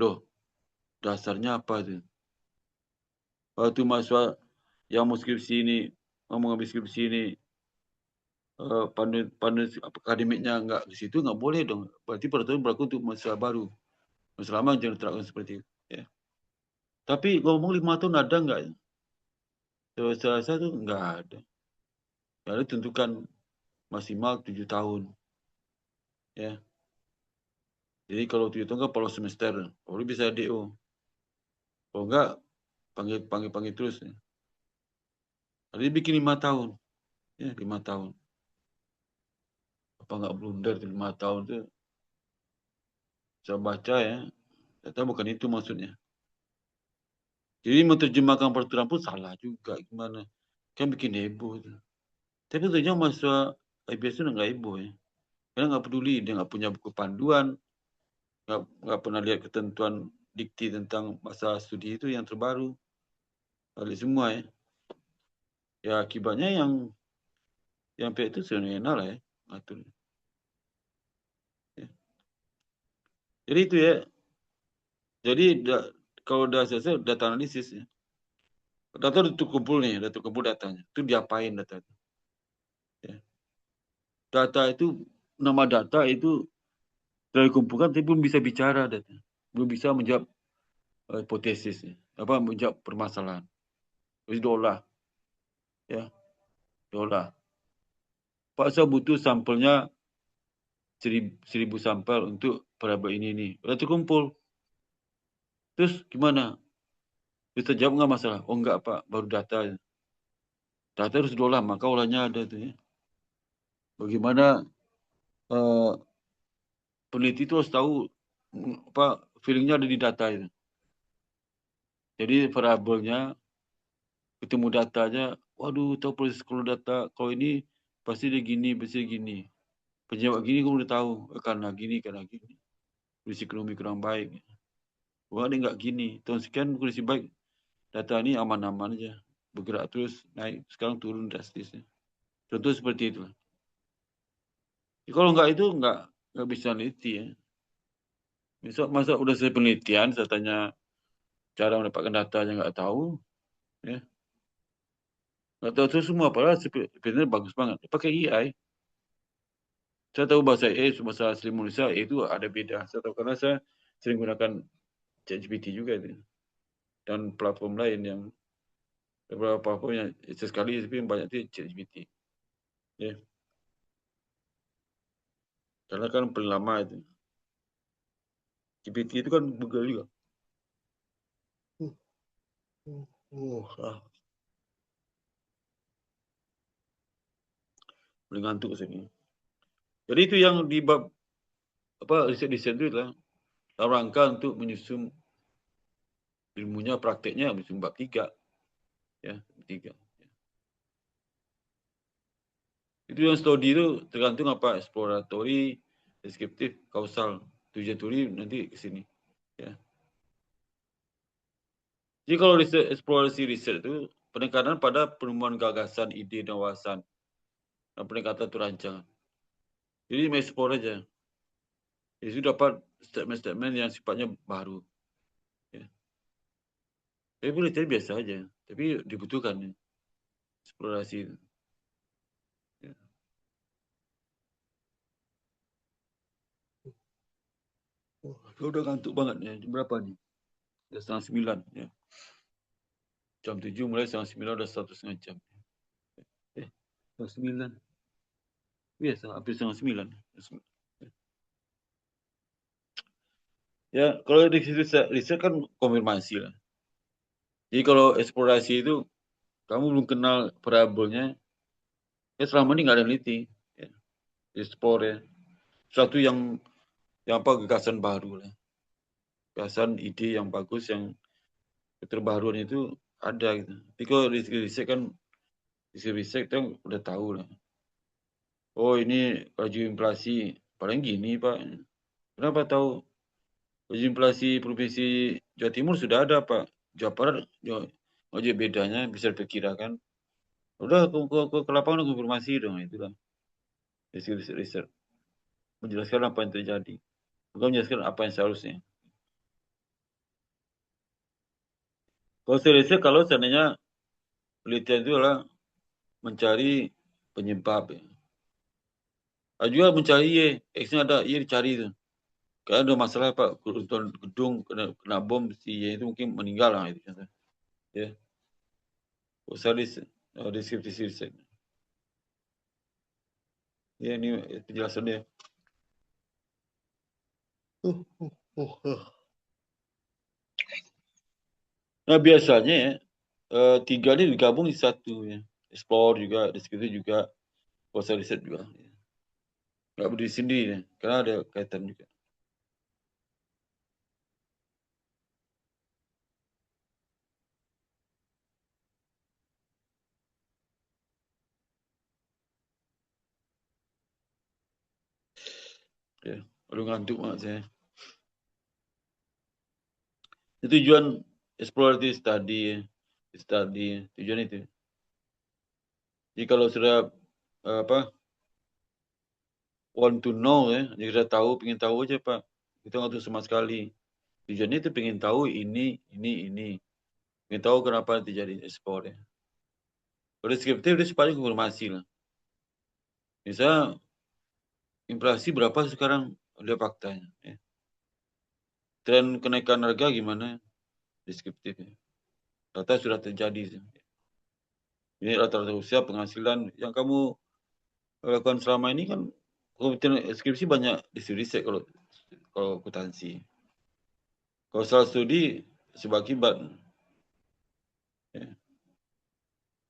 Loh, dasarnya apa itu? Waktu mahasiswa yang mau skripsi ini, mau mengambil skripsi ini, pandu akademiknya nggak di situ, nggak boleh dong. Berarti peraturan berlaku untuk mahasiswa baru. Selama jangan diterapkan seperti itu. Ya. Tapi ngomong 5 tahun ada nggak? Saya rasa itu nggak ada. Ada tentukan maksimal 7 tahun. Ya. Jadi kalau 7 tahun kan polos semester, baru bisa DO. Kalau enggak, panggil terus. Ya. Jadi bikin 5 tahun. Ya, 5 tahun. Apa nggak blunder 5 tahun itu? Saya baca ya. Ternyata bukan itu maksudnya. Jadi menerjemahkan peraturan pun salah juga. Gimana? Kan bikin heboh. Tapi tentunya mahasiswa IBS itu nggak heboh ya. Karena nggak peduli. Dia nggak punya buku panduan. Nggak pernah lihat ketentuan dikti tentang masa studi itu yang terbaru. Balik semua ya. Ya akibatnya yang pihak itu sebenarnya lah ya. Atur. Ya. Jadi itu ya. Jadi kalau udah selesai data analisis ya. Data udah terkumpul nih, udah terkumpul datanya. Itu diapain data itu? Ya. Data itu, nama data itu telah dikumpulkan tapi belum bisa bicara data. Belum bisa menjawab hipotesis. Ya. Menjawab permasalahan. Jadi dolar. Ya. Dolar. Pak, saya butuh sampelnya 1000 sampel untuk variabel ini. Udah terkumpul. Terus gimana? Bisa jawab nggak masalah? Oh enggak Pak, baru data. Data harus diolah, maka olahnya ada tuh ya. Bagaimana peneliti itu harus tahu feelingnya ada di data itu. Jadi variabelnya, ketemu datanya, waduh tahu proses kalau data, kalau ini pasti dia gini, pasti gini. Pejabat gini kamu udah tahu, karena gini. Kondisi ekonomi kurang baik. Wah dia nggak gini, tahun sekian kondisi baik. Data ini aman-aman aja. Bergerak terus, naik, sekarang turun drastis. Contoh seperti itu. Kalau nggak itu nggak bisa neliti ya. Masa udah selesai penelitian, saya tanya cara mendapatkan data yang nggak tahu, ya. Nggak tahu itu semua apalah, sebenarnya bagus banget. Pakai AI. Saya tahu bahasa AI, bahasa asli Malaysia itu ada beda. Saya tahu karena saya sering gunakan ChatGPT juga itu. Dan platform lain yang beberapa platform yang sesekali tapi yang banyak itu ChatGPT. Ya. Karena kan paling lama itu. GPT itu kan Google juga. Paling ngantuk saya. Jadi itu yang di bab apa riset-riset itu lah. Dalam rangka untuk menyusun ilmunya, prakteknya menyusun bab 3. Ya, 3. Itu yang studi itu tergantung apa exploratory, deskriptif, kausal, tujuan teori nanti ke sini. Ya. Jadi kalau riset eksplorasi riset itu penekanan pada penemuan gagasan, ide dan wawasan dan pendekatan itu rancangan. Jadi mengeksplor aja. Itu dapat statement-statement yang sifatnya baru. Ya. Tapi boleh jadi biasa aja. Tapi dibutuhkan ya, eksplorasi itu. Ya. Saya udah ngantuk banget ya. Jam berapa nih? Sudah 8:30 ya. Jam 7 mulai 8:30 udah 1,5 jam. 9. Biasa, hampir 9. Ya, kalau riset kan konfirmasi lah. Jadi kalau eksplorasi itu, kamu belum kenal variabelnya, ya selama ini nggak ada neliti. Ya. Explore ya. Suatu yang apa, gagasan baru lah. Gagasan, ide yang bagus, yang keterbaruan itu ada gitu. Tapi kalau riset kan, riset kita udah tahu lah. Oh ini laju inflasi, paling gini Pak. Kenapa tahu? Laju inflasi Provinsi Jawa Timur sudah ada Pak. Jawa Barat, aja bedanya bisa diperkirakan. Udah ke lapangan konfirmasi dong, itulah. Riset. Menjelaskan apa yang terjadi. Bukan menjelaskan apa yang seharusnya. Kalau riset, kalau seandainya penelitian itu adalah mencari penyebab. Ya. Juga mencari Y, X-nya ada, Y dicari itu. Kalau ada masalah Pak, gedung kena bom, si Y itu mungkin meninggal lah itu. Ya. Usah deskripsi riset. Ya, ini penjelasannya. Nah biasanya ya, 3 ini digabung di satu ya. Explore juga, deskripsi juga, proses riset juga. Ya. Nggak berdiri sendiri ya, karena ada kaitan juga. Ya, aduh ngantuk banget saya. Tujuan explorative study, tujuan itu. Jadi kalau sudah want to know ya, jadi sudah tahu, pengen tahu aja Pak. Kita nggak tahu sama sekali. Tujuannya itu pengen tahu ini. Pengen tahu kenapa terjadi explore ya. Kalau deskriptif itu supaya konfirmasi lah. Misalnya inflasi berapa sekarang, ada faktanya. Ya. Tren kenaikan harga gimana? Deskriptif ya. Data sudah terjadi. Ini rata-rata usia, penghasilan yang kamu lakukan selama ini kan, deskripsi banyak riset kalau akuntansi. Kalau salah studi sebab akibat. Ya.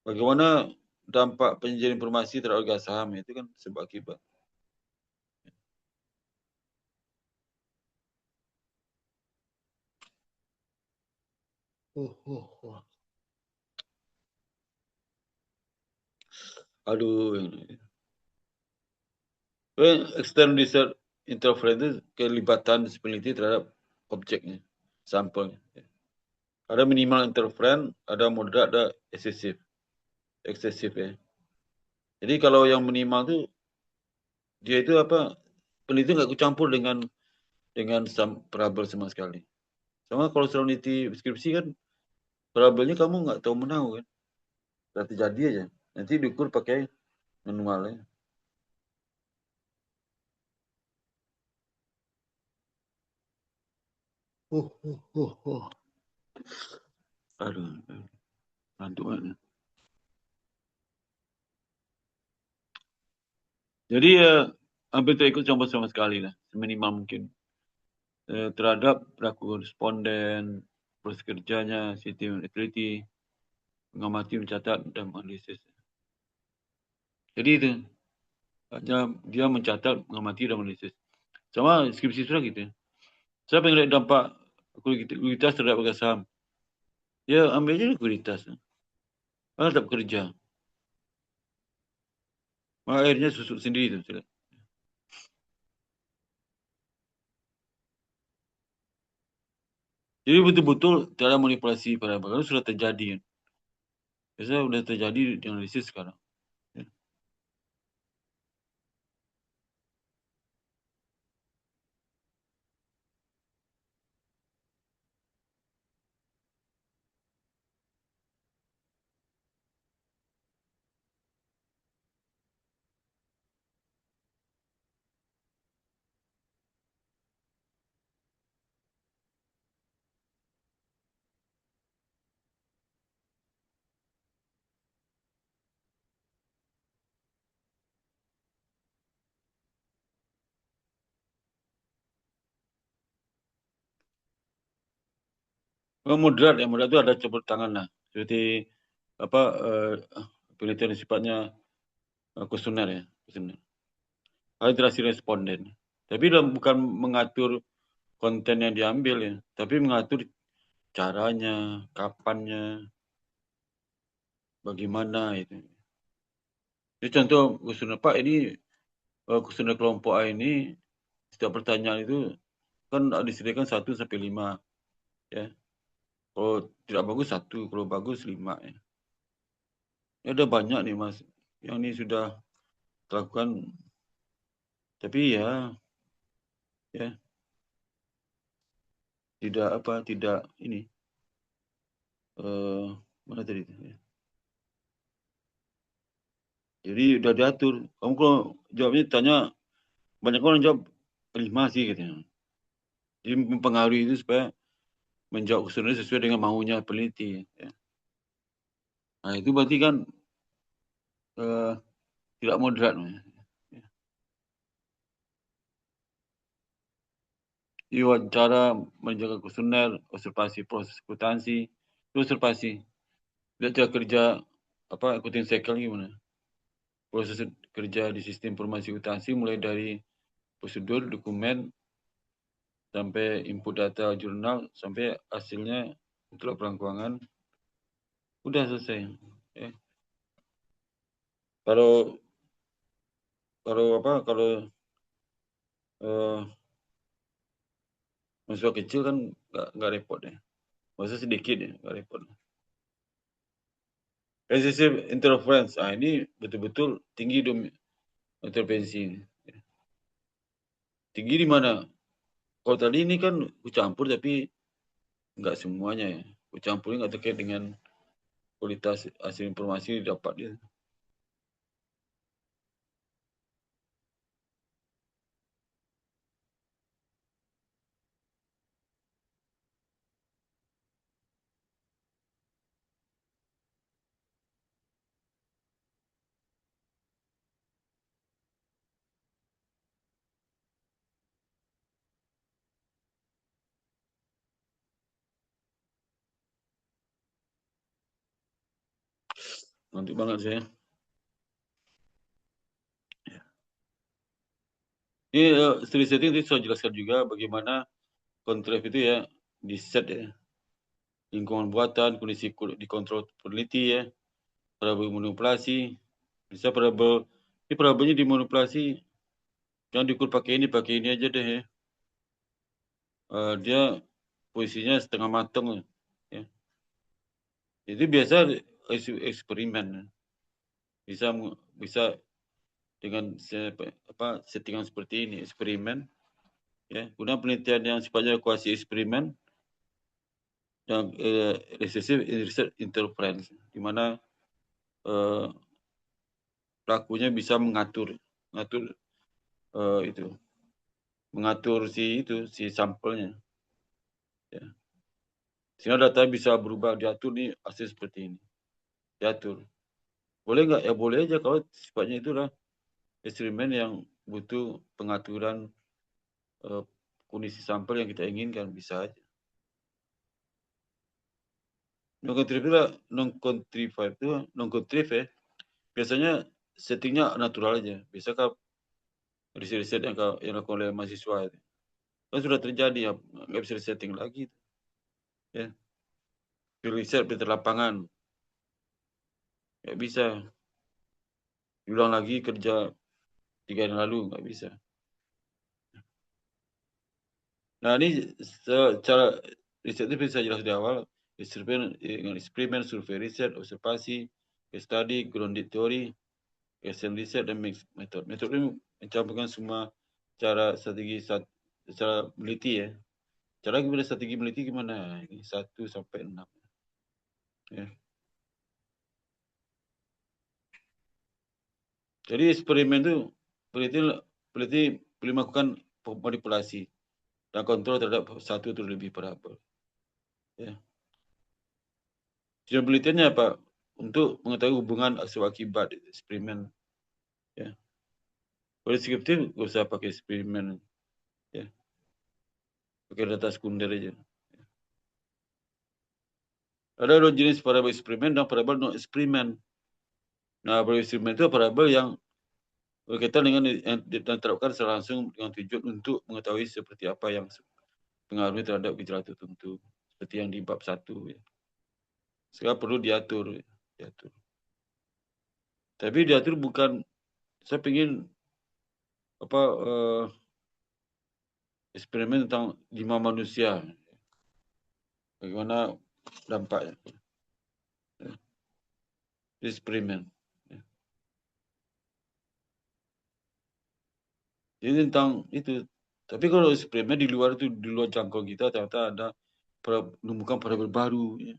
Bagaimana dampak penyajian informasi terhadap harga saham itu kan sebab akibat. Aduh. External research interference kelibatan peneliti terhadap objeknya, sampelnya. Ada minimal interference, ada moderat, ada eksesif ya. Jadi kalau yang minimal tu dia itu apa? Peneliti nggak campur dengan variabel sama sekali. Sama kalau selama meneliti deskripsi kan variabelnya kamu nggak tahu menahu kan. Sudah terjadi aja. Nanti diukur pakai manualnya. Aduh, ngantuk banget. Jadi hampir tak ikut campur sama sekali lah, seminimal mungkin. Terhadap pelaku responden, proses kerjanya, sistem utility, mengamati, mencatat, dan menganalisis. Jadi itu, dia mencatat, mengamati, dan menganalisis. Sama skripsi sudah gitu. Saya pengen lihat dampak likuiditas terhadap harga saham. Ya ambil aja likuiditas. Malah tak bekerja. Malah akhirnya susut sendiri tu. Jadi betul-betul tiada manipulasi pada barang sudah terjadi. Biasanya sudah terjadi di analisis sekarang. Moderat itu ada campur tangan lah. Seperti penelitian sifatnya kuesioner ya. Kalibrasi responden. Tapi bukan mengatur konten yang diambil ya, tapi mengatur caranya, kapannya, bagaimana itu. Jadi contoh kuesioner Pak ini, kuesioner kelompok A ini, setiap pertanyaan itu kan disediakan 1 sampai 5 ya. Kalau tidak bagus 1, kalau bagus 5 ya. Ya ada banyak nih Mas, yang ini sudah lakukan, tapi ya tidak ini mana tadi ya. Jadi udah diatur. Kamu kalau jawabnya tanya, banyak orang jawab 5 sih katanya. Jadi mempengaruhi itu supaya menjawab kuesioner sesuai dengan maunya peneliti ya. Nah itu berarti kan tidak moderat ya. Cara menjaga kuesioner, observasi proses akuntansi, observasi. Lihat cara kerja accounting cycle gimana. Proses kerja di sistem informasi akuntansi mulai dari prosedur, dokumen, sampai input data jurnal, sampai hasilnya untuk laporan keuangan. Udah selesai. Ya. Kalau mahasiswa kecil kan nggak repot ya. Mahasiswa sedikit ya, nggak repot. Recessive interference, ini betul-betul tinggi intervensi. Tinggi di mana? Kalau tadi ini kan campur tapi nggak semuanya ya. Campur nggak terkait dengan kualitas hasil informasi didapat dia. Ngantuk banget saya. Ini studi setting tadi saya jelaskan juga bagaimana kontraf itu ya di set ya. Lingkungan buatan, kondisi dikontrol peneliti ya. Variabel manipulasi. Bisa variabelnya dimanipulasi. Jangan diukur pakai ini aja deh ya. Dia posisinya setengah matang ya. Itu biasa eksperimen. Bisa dengan settingan seperti ini, eksperimen ya. Guna penelitian yang sifatnya kuasi eksperimen yang recessive research interference, di mana pelakunya bisa mengatur si sampelnya, ya. Sehingga data bisa berubah, diatur nih hasil seperti ini, diatur. Boleh nggak? Ya boleh aja kalau sifatnya itulah eksperimen yang butuh pengaturan kondisi sampel yang kita inginkan, bisa aja. Non-contrived ya, biasanya settingnya natural aja. Biasanya riset-riset yang dilakukan oleh mahasiswa itu kan sudah terjadi, ya nggak bisa disetting lagi, ya. Riset di lapangan nggak bisa diulang lagi kerja 3 hari lalu, nggak bisa. Nah ini secara riset itu bisa jelas di awal, eksperimen, survei riset, observasi, case study, grounded theory, question riset, dan mixed method. Metode ini mencampurkan semua cara strategi secara meneliti, ya. Cara gimana strategi meneliti gimana? Ini 1 sampai 6. Ya. Jadi eksperimen itu peneliti melakukan manipulasi dan kontrol terhadap satu atau lebih variabel. Ya. Tujuan penelitiannya apa? Untuk mengetahui hubungan asal akibat eksperimen. Ya. Kalau deskriptif, nggak usah pakai eksperimen. Ya. Pakai data sekunder aja. Ya. Ada 2 jenis variabel eksperimen dan variabel non eksperimen. Nah, variabel eksperimen itu variabel yang berkaitan dengan yang diterapkan secara langsung dengan tujuan untuk mengetahui seperti apa yang pengaruhnya terhadap gejala tertentu, seperti yang di bab 1. Ya. Sekarang perlu diatur. Tapi diatur bukan saya ingin eksperimen tentang 5 manusia. Bagaimana dampaknya? Ya. Eksperimen. Ya. Jadi tentang itu. Tapi kalau eksperimen di luar jangkauan kita, ternyata ada menemukan variabel baru. Ya.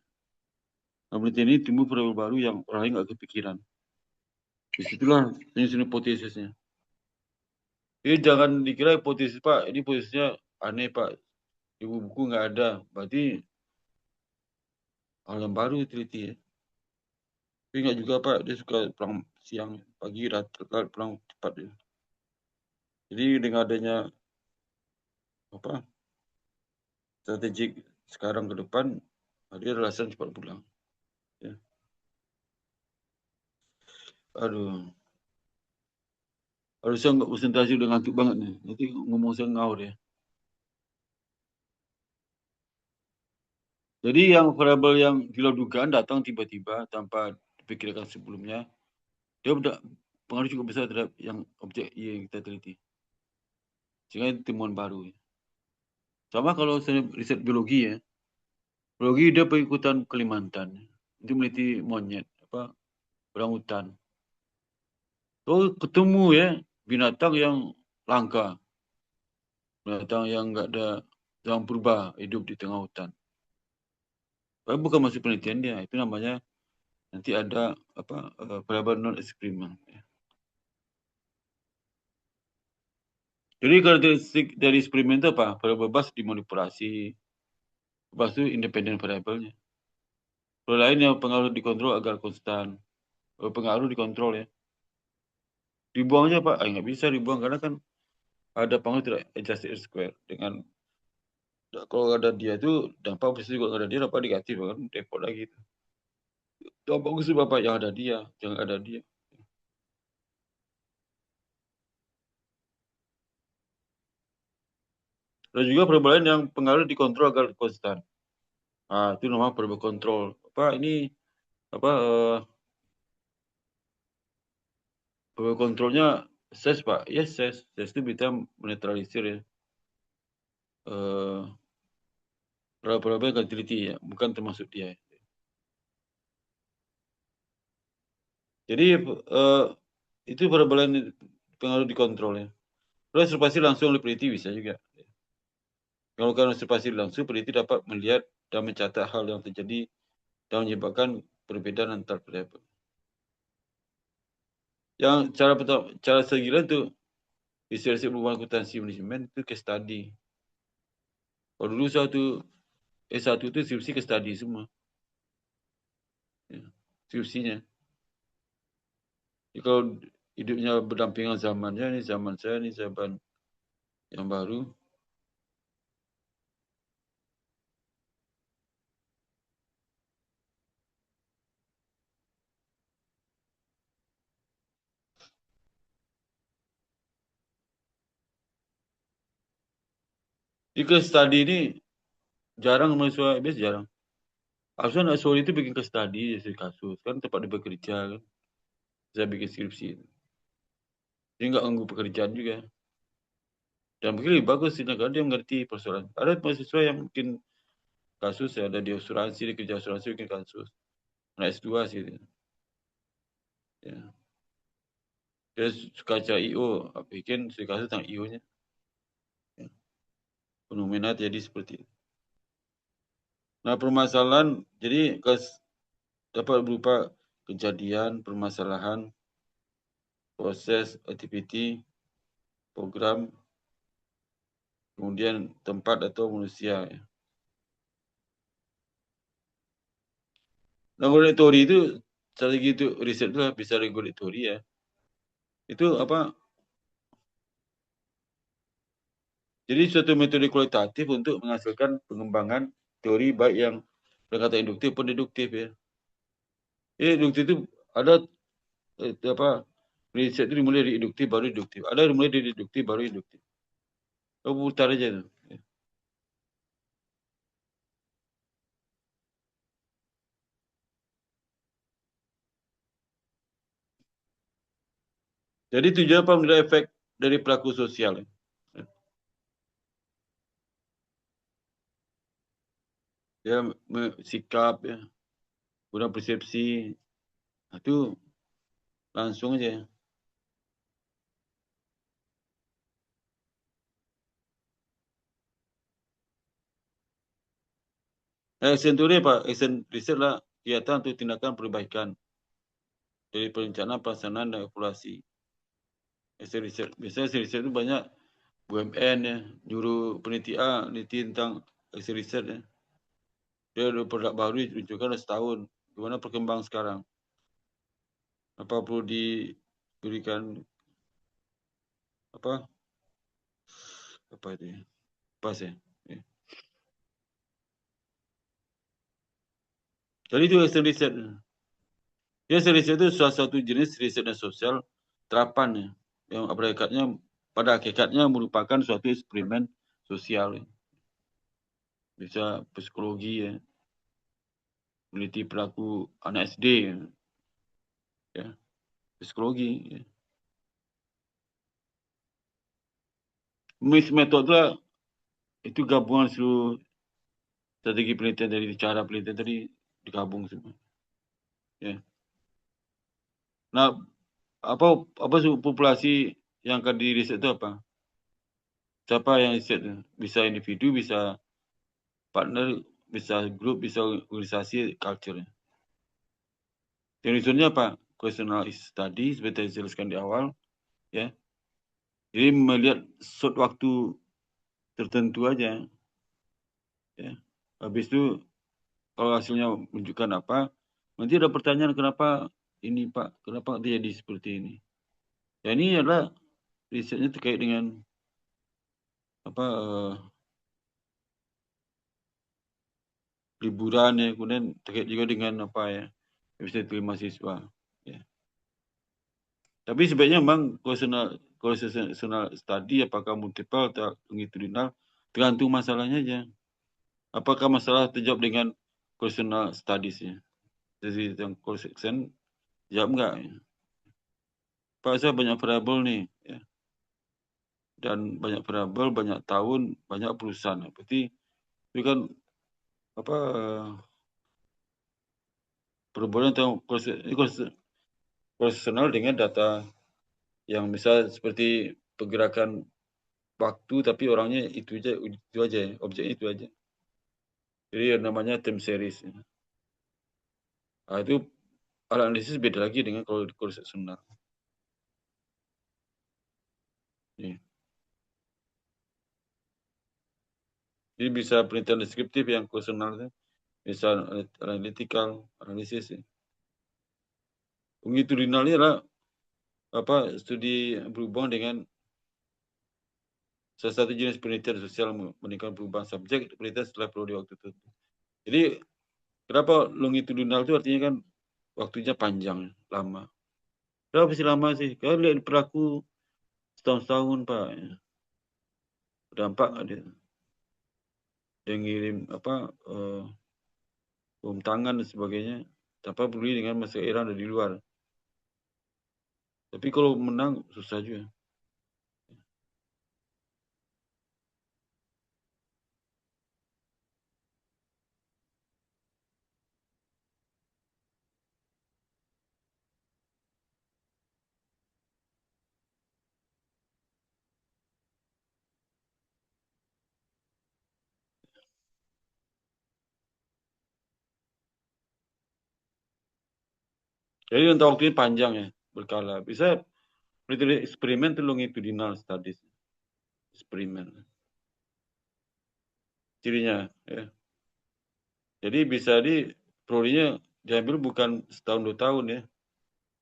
Nah, penelitian ini timbul variabel baru yang orang lain nggak kepikiran. Disitulah ini hipotesisnya. Jadi jangan dikira hipotesis, Pak, ini hipotesisnya aneh, Pak. Di buku nggak ada. Berarti hal yang baru teliti, ya. Tapi nggak juga, Pak. Dia suka pulang siang, pagi, pulang cepat. Ya. Jadi dengan adanya strategik sekarang ke depan, dia alasan cepat pulang. Ya. Aduh. Harusnya nggak konsentrasi, udah ngantuk banget nih. Nanti ngomong saya ngaur, ya. Jadi yang variabel yang di luar dugaan datang tiba-tiba tanpa dipikirkan sebelumnya, dia udah pengaruh cukup besar terhadap yang objek yang kita teliti. Sehingga temuan baru. Ya. Sama kalau saya riset biologi, ya. Biologi dia pengikutan Kalimantan. Itu meneliti monyet, orangutan. So ketemu, ya, binatang yang langka. Binatang yang nggak ada, yang purba hidup di tengah hutan. Tapi bukan masuk penelitian dia, itu namanya nanti ada variabel non eksperimen. Ya. Jadi karakteristik dari eksperimen itu apa? Variabel bebas dimanipulasi, bebas itu independen variabelnya. Kalau lain yang pengaruh dikontrol agar konstan, pengaruh dikontrol, ya. Dibuang aja, Pak. Nggak bisa dibuang karena kan ada pengaruh tidak adjusted square dengan kalau ada dia itu dampak positif, kalau ada dia dampak negatif, kan repot lagi. Dampak positif apa? Yang ada dia, jangan ada dia. Ada juga variabel lain yang pengaruh dikontrol agar konstan. Nah, itu namanya variabel kontrol. Variabel kontrolnya ses, Pak. Yes, ses. Ses itu bisa menetralisir, ya. Variabel yang teliti, ya, bukan termasuk dia. Jadi itu variabel yang pengaruh dikontrol, ya. Kalau observasi langsung oleh peneliti bisa juga. Kalau observasi langsung, peneliti dapat melihat dan mencatat hal yang terjadi dan menyebabkan perbedaan antar variabel. Yang cara segila tu research perubahan akuntansi manajemen itu case study. Kalau dulu S1 tu skripsi case study semua. Ya, skripsinya. Jadi kalau hidupnya berdampingan zamannya, ni zaman saya, ni zaman yang baru. Jika study ni jarang mahasiswa ABS jarang. Harusnya nak sorry itu bikin ke study je kasus. Kan tempat dia bekerja kan. Saya bikin skripsi. Dia enggak ganggu pekerjaan juga. Dan mungkin lebih bagus sih negara dia mengerti persoalan. Ada mahasiswa yang mungkin kasus ada di asuransi, dia kerja asuransi bikin kasus. Anak S2 sih dia. Ya. Dia suka cari IO, bikin kasus tentang IO-nya. Ya. Fenomena jadi seperti itu. Nah, permasalahan jadi dapat berupa kejadian, permasalahan, proses, aktiviti, program, kemudian tempat atau manusia. Ya. Nah, regulatory itu strategi itu riset itu bisa regulatory ya. Itu apa? Jadi suatu metode kualitatif untuk menghasilkan pengembangan teori baik yang berkata induktif pun deduktif ya. Induktif itu ada riset itu dimulai dari induktif baru deduktif. Ada dimulai dari deduktif baru induktif. Kau putar aja tu. Jadi tujuan apa menilai efek dari pelaku sosial. Ya, sikap ya, guna persepsi. Itu langsung aja. Action teori apa? Action riset lah kegiatan untuk tindakan perbaikan dari perencanaan, pelaksanaan dan evaluasi. Action riset. Biasanya action riset itu banyak BUMN ya, juru peneliti A, peneliti tentang action riset ya. Dia ada produk baru diluncurkan setahun. Gimana perkembangan sekarang? Apa perlu diberikan apa itu ya? Pas ya. Jadi itu action riset. Ya, riset itu salah satu jenis riset sosial terapan ya, yang pada hakikatnya merupakan suatu eksperimen sosial. Ya. Bisa psikologi ya, meneliti pelaku anak SD ya, psikologi. Ya. Metode itu gabungan seluruh strategi penelitian dari cara penelitian tadi digabung semua. Ya. Nah, apa populasi yang akan diriset itu apa? Siapa yang riset? Bisa individu, bisa partner, bisa grup, bisa organisasi, culture. Tujuannya apa? Questionnaire study, seperti saya jelaskan di awal. Ya. Jadi melihat short waktu tertentu aja. Ya. Habis itu, kalau hasilnya menunjukkan apa, nanti ada pertanyaan kenapa ini Pak, kenapa terjadi seperti ini. Ya, ini adalah risetnya terkait dengan liburan ya, kemudian terkait juga dengan bisa terima mahasiswa. Ya. Tapi sebaiknya memang questionnaire study apakah multiple atau longitudinal tergantung masalahnya aja. Apakah masalah terjawab dengan questionnaire studies ya? Jadi yang cross section jawab enggak? Ya? Pak, saya banyak variabel nih, ya. Dan banyak variabel, banyak tahun, banyak perusahaan. Berarti itu kan perbuatan atau konsesional dengan data yang misal seperti pergerakan waktu tapi orangnya itu aja, objeknya itu aja. Jadi namanya time series. Ya. Itu analisis beda lagi dengan kalau konsesional. Ya. Jadi bisa penelitian deskriptif yang kuesioner itu, bisa analytical, analisis. Ya. Longitudinal ini adalah studi berhubungan dengan salah satu jenis penelitian sosial meningkatkan perubahan subjek penelitian setelah periode waktu tertentu. Jadi kenapa longitudinal itu artinya kan waktunya panjang, lama. Kenapa sih lama sih? Kalau lihat perilaku setahun-tahun Pak, berdampak nggak dia? Dia ngirim tangan dan sebagainya tanpa peduli dengan masalah Iran dari luar. Tapi kalau menang susah juga. Jadi rentang waktunya panjang ya, berkala. Bisa penelitian eksperimen itu longitudinal studies. Eksperimen. Cirinya ya. Jadi bisa periodenya diambil bukan setahun 2 tahun ya.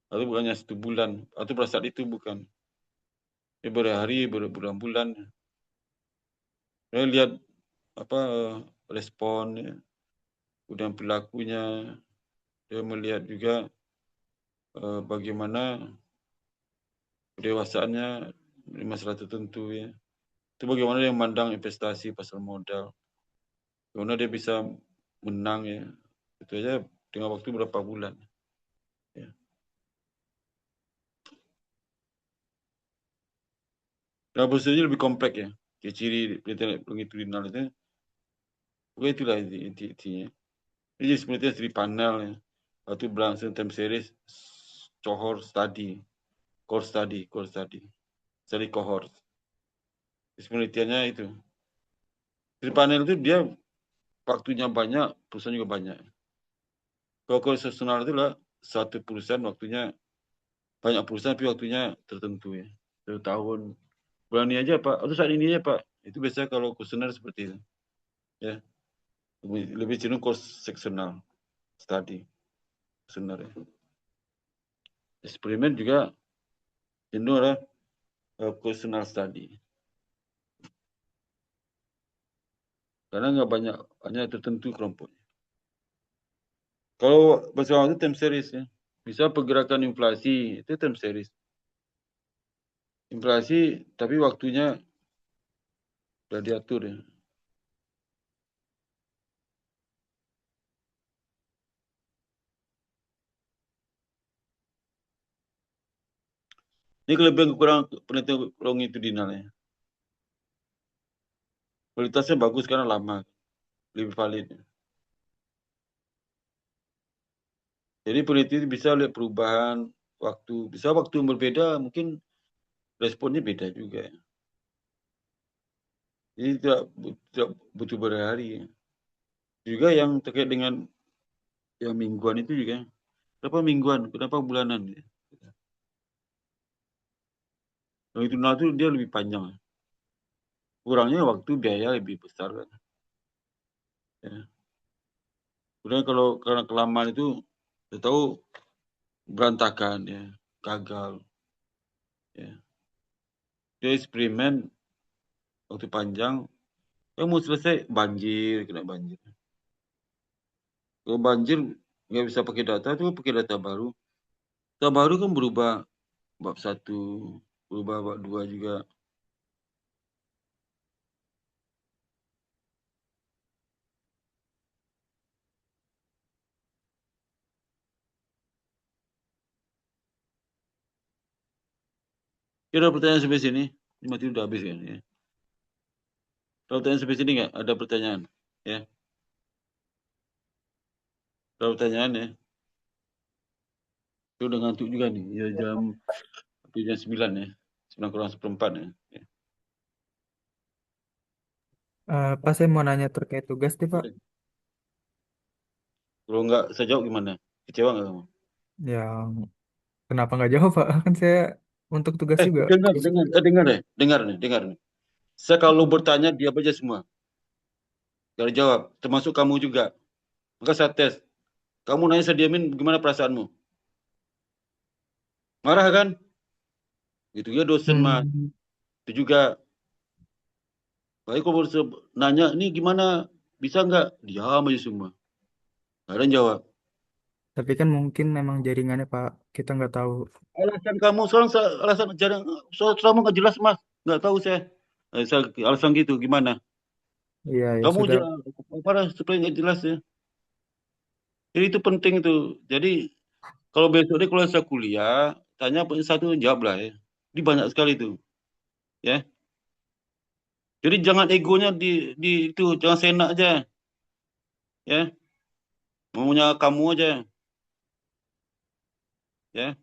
Atau bukannya 1 bulan. Atau pada saat itu bukan. Dia berhari, berbulan-bulan. Saya lihat respon ya. Kemudian perilakunya. Dia melihat juga bagaimana kedewasaannya di masalah tertentu ya. Itu bagaimana dia memandang investasi pasar modal. Bagaimana dia bisa menang ya. Itu aja dengan waktu berapa bulan. Ya. Nah, prosesnya lebih kompleks ya. Ciri penelitian longitudinal itu. Pokoknya itulah intinya. Ini penelitian studi panel ya. Atau berlangsung time series cohort study. Core study. Study cohort. Penelitiannya itu. Studi panel itu dia waktunya banyak, perusahaan juga banyak. Kalau konsesional itu lah satu perusahaan waktunya banyak perusahaan tapi waktunya tertentu ya. 1 tahun. Bulan ini aja Pak, atau saat ini aja Pak. Itu biasa kalau kuesioner seperti itu. Ya. Lebih cenderung course seksional study. Kuesioner ya. Eksperimen juga cenderung adalah kuesioner study. Karena nggak banyak, hanya tertentu kelompoknya. Kalau bersama itu time series ya. Bisa pergerakan inflasi, itu time series. Inflasi, tapi waktunya sudah diatur ya. Ini kelebihan kekurangan penelitian longitudinal ya. Kualitasnya bagus karena lama, lebih valid. Jadi peneliti bisa lihat perubahan waktu, bisa waktu yang berbeda, mungkin responnya beda juga. Jadi tidak butuh berhari. Juga yang terkait dengan yang mingguan itu juga. Kenapa mingguan? Kenapa bulanan? Longitudinal itu dia lebih panjang. Kurangnya waktu, biaya lebih besar kan. Ya. Kemudian kalau karena kelamaan itu, kita tahu berantakan ya, gagal. Ya. Dia eksperimen waktu panjang, yang mau selesai banjir, kena banjir. Kalau banjir nggak bisa pakai data, itu pakai data baru. Data baru kan berubah bab 1, berubah bab 2 juga. Kira pertanyaan sampai sini? Mati udah habis kan ya. Kalau pertanyaan sampai sini nggak? Ada pertanyaan? Ya. Ada pertanyaan ya? Itu udah ngantuk juga nih. Ya jam 9 ya. 9:04 ya. Ya. Pak, saya mau nanya terkait tugas nih, Pak. Kalau nggak saya jawab gimana? Kecewa nggak kamu? Yang kenapa nggak jawab, Pak? Kan saya untuk tugas juga. dengar nih. Saya kalau bertanya dia baca semua. Kalau jawab, termasuk kamu juga. Maka saya tes. Kamu nanya saya diamin, gimana perasaanmu? Marah kan? Gitu ya dosen mas. Itu juga. Baik kalau nanya, ini gimana? Bisa nggak? Diam aja semua. Nggak ada yang jawab. Tapi kan mungkin memang jaringannya Pak, kita nggak tahu. Alasan kamu sekarang alasan jarang soal kamu nggak jelas mas, nggak tahu saya. Alasan gitu gimana? Iya ya Kamu sudah. parah supaya nggak jelas ya. Jadi itu penting itu. Jadi kalau besok deh kalau saya kuliah, tanya satu jawab lah ya. Ini banyak sekali itu, ya. Jadi jangan egonya di itu, jangan senak aja, ya. Maunya kamu aja, ya.